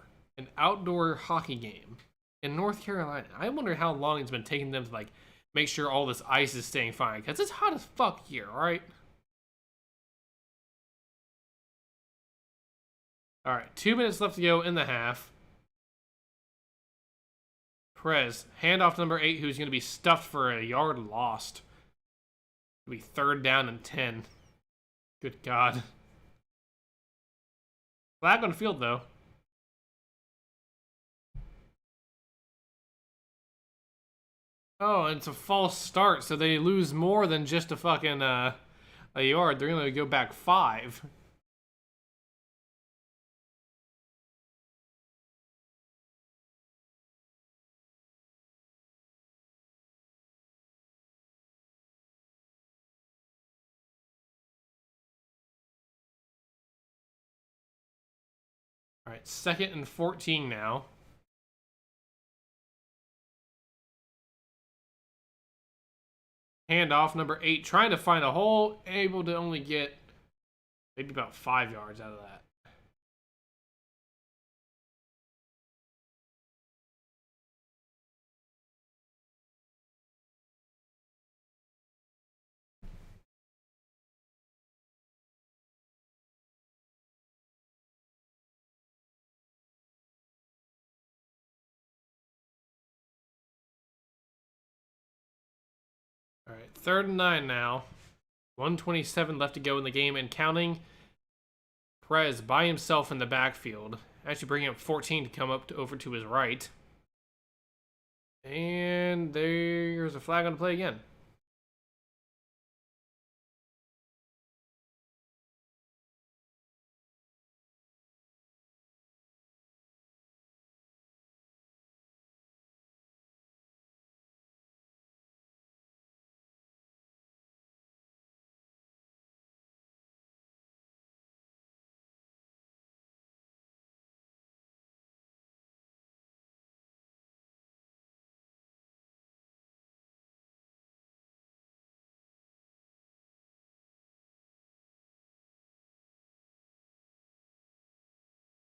hockey game in North Carolina. I wonder how long it's been taking them to like make sure all this ice is staying fine, because it's hot as fuck here, alright? Alright, 2 minutes left to go in the half. Perez, handoff to number 8, who's going to be stuffed for a yard lost. It'll be 3rd down and 10. Good God. Flag on the field, though. Oh, and it's a false start, so they lose more than just a fucking a yard. They're going to go back 5. All right, 2nd and 14 now. Handoff, number 8, trying to find a hole, able to only get maybe about 5 yards out of that. All right, 3rd and 9 now. 1:27 left to go in the game and counting. Perez by himself in the backfield. Actually bringing up 14 to come up over to his right. And there's a flag on the play again.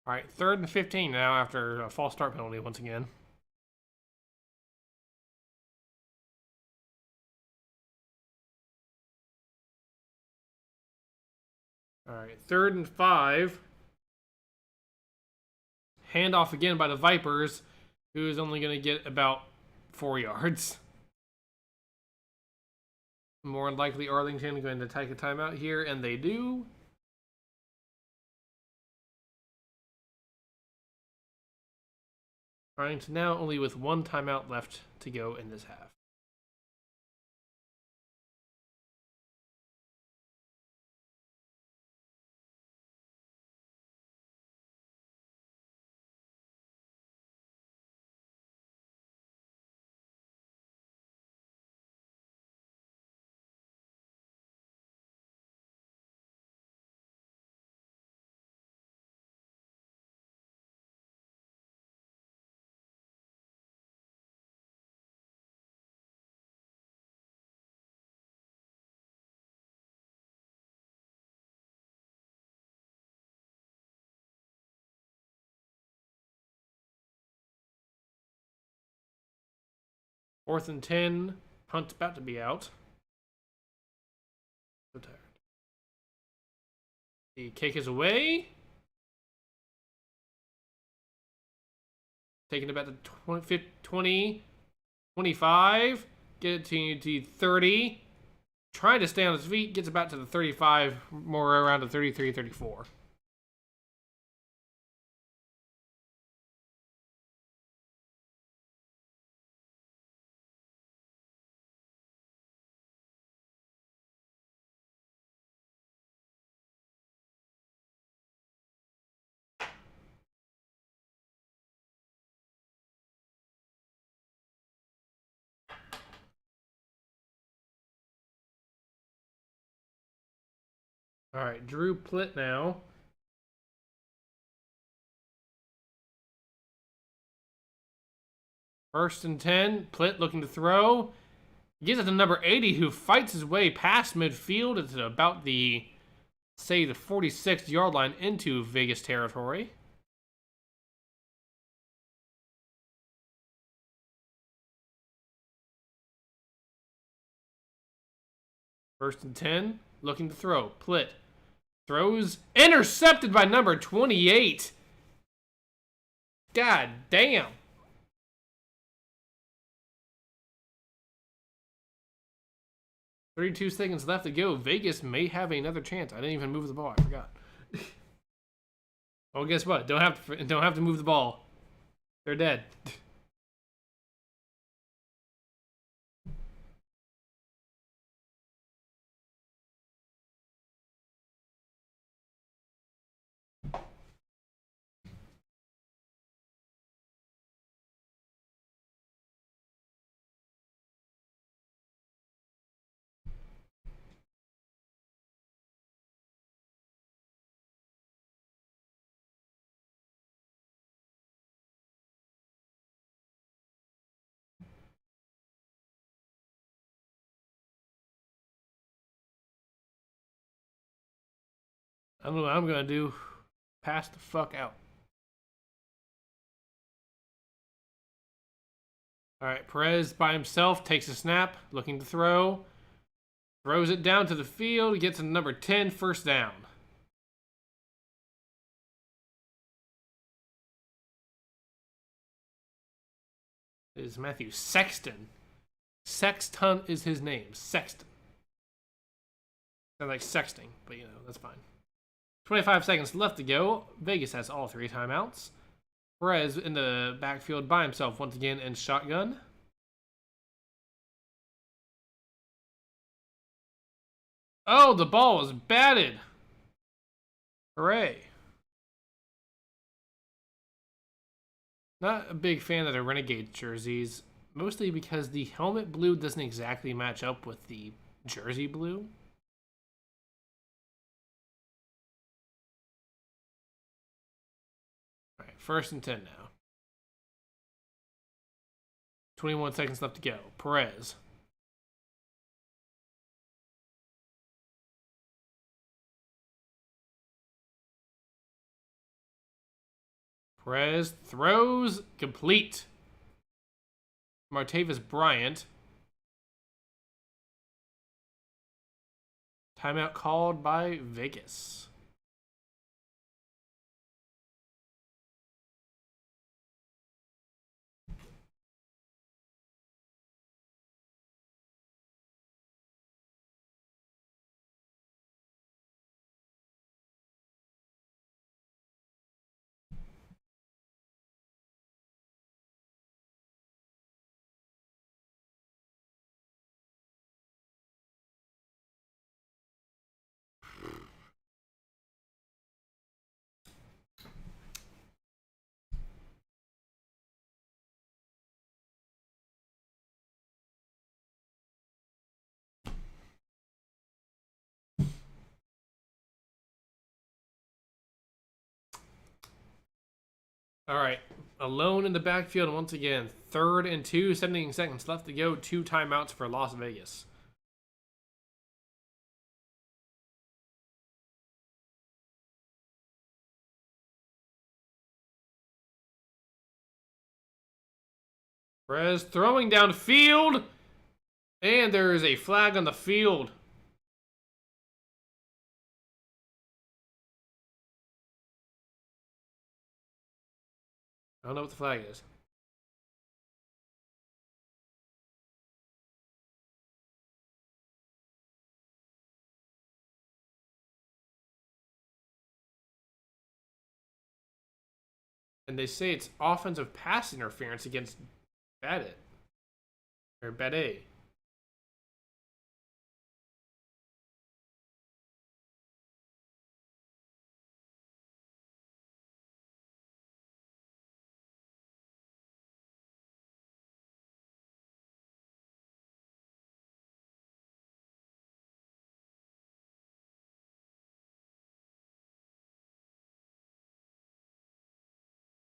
All right, 3rd and 15 now after a false start penalty once again. All right, 3rd and 5. Handoff again by the Vipers, who is only going to get about 4 yards. More likely Arlington going to take a timeout here, and they do. Arlington now only with 1 timeout left to go in this half. Fourth and 10. Hunt's about to be out. So tired. The kick is away. Taking it back to 20, 25. Get it to 30. Trying to stay on his feet. Gets it back to the 35. More around the 33, 34. All right, Drew Plitt now. First and 10. Plitt looking to throw. He gives it to number 80, who fights his way past midfield. It's about the 46-yard line into Vegas territory. First and 10. Looking to throw. Plitt throws. Intercepted by number 28. God damn. 32 seconds left to go. Vegas may have another chance. I didn't even move the ball. I forgot. Well, guess what? Don't have to move the ball. They're dead. I don't know what I'm going to do. Pass the fuck out. All right, Perez by himself takes a snap, looking to throw. Throws it down to the field. Gets a number 10, first down. It is Matthew Sexton. Sexton is his name. Sexton. Sounds like sexting, but you know, that's fine. 25 seconds left to go. Vegas has all 3 timeouts. Perez in the backfield by himself once again in shotgun. Oh, the ball was batted. Hooray. Not a big fan of the Renegades jerseys, mostly because the helmet blue doesn't exactly match up with the jersey blue. All right, first and 10 now. 21 seconds left to go. Perez. Perez throws complete. Martavis Bryant. Timeout called by Vegas. All right, alone in the backfield once again. 3rd and 2, 17 seconds left to go. 2 timeouts for Las Vegas. Perez throwing downfield, and there is a flag on the field. I don't know what the flag is. And they say it's offensive pass interference against Badit. Or Badé.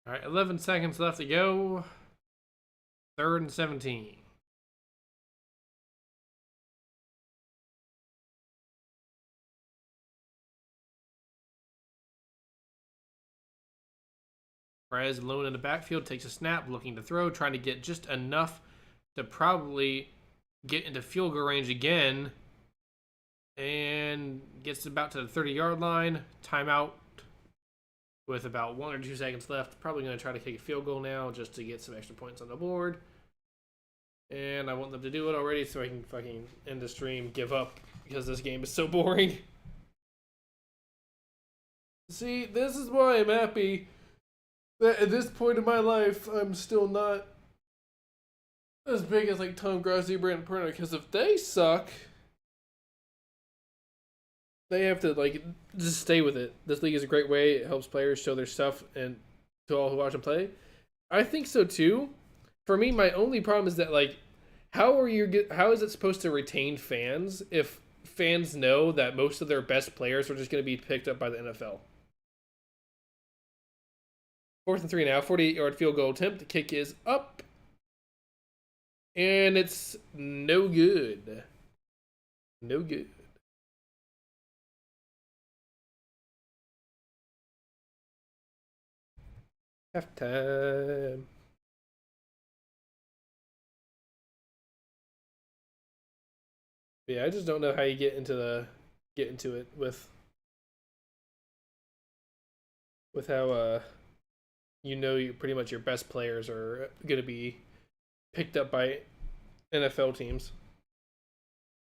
All right, 11 seconds left to go. 3rd and 17. Perez alone in the backfield, takes a snap, looking to throw, trying to get just enough to probably get into field goal range again. And gets about to the 30-yard line. Timeout with about 1 or 2 seconds left. Probably going to try to kick a field goal now just to get some extra points on the board. And I want them to do it already so I can fucking end the stream, give up, because this game is so boring. See, this is why I'm happy that at this point in my life, I'm still not as big as like Tom Grossi, Brandon Perna, because if they suck, they have to like just stay with it. This league is a great way. It helps players show their stuff and to all who watch them play. I think so too. For me, my only problem is that like, how is it supposed to retain fans if fans know that most of their best players are just going to be picked up by the NFL? 4th and 3 now. 48-yard field goal attempt. The kick is up, and it's no good. No good. Halftime. Yeah, I just don't know how you get into it with how pretty much your best players are going to be picked up by NFL teams.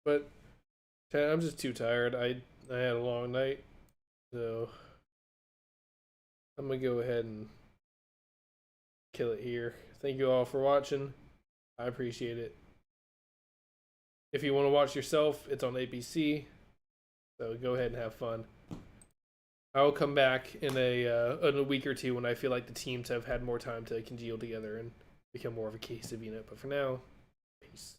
But I'm just too tired. I had a long night, so I'm going to go ahead and kill it here. Thank you all for watching. I appreciate it. If you want to watch yourself, it's on ABC, so go ahead and have fun. I will come back in a week or two when I feel like the teams have had more time to congeal together and become more of a cohesive unit. But for now, peace.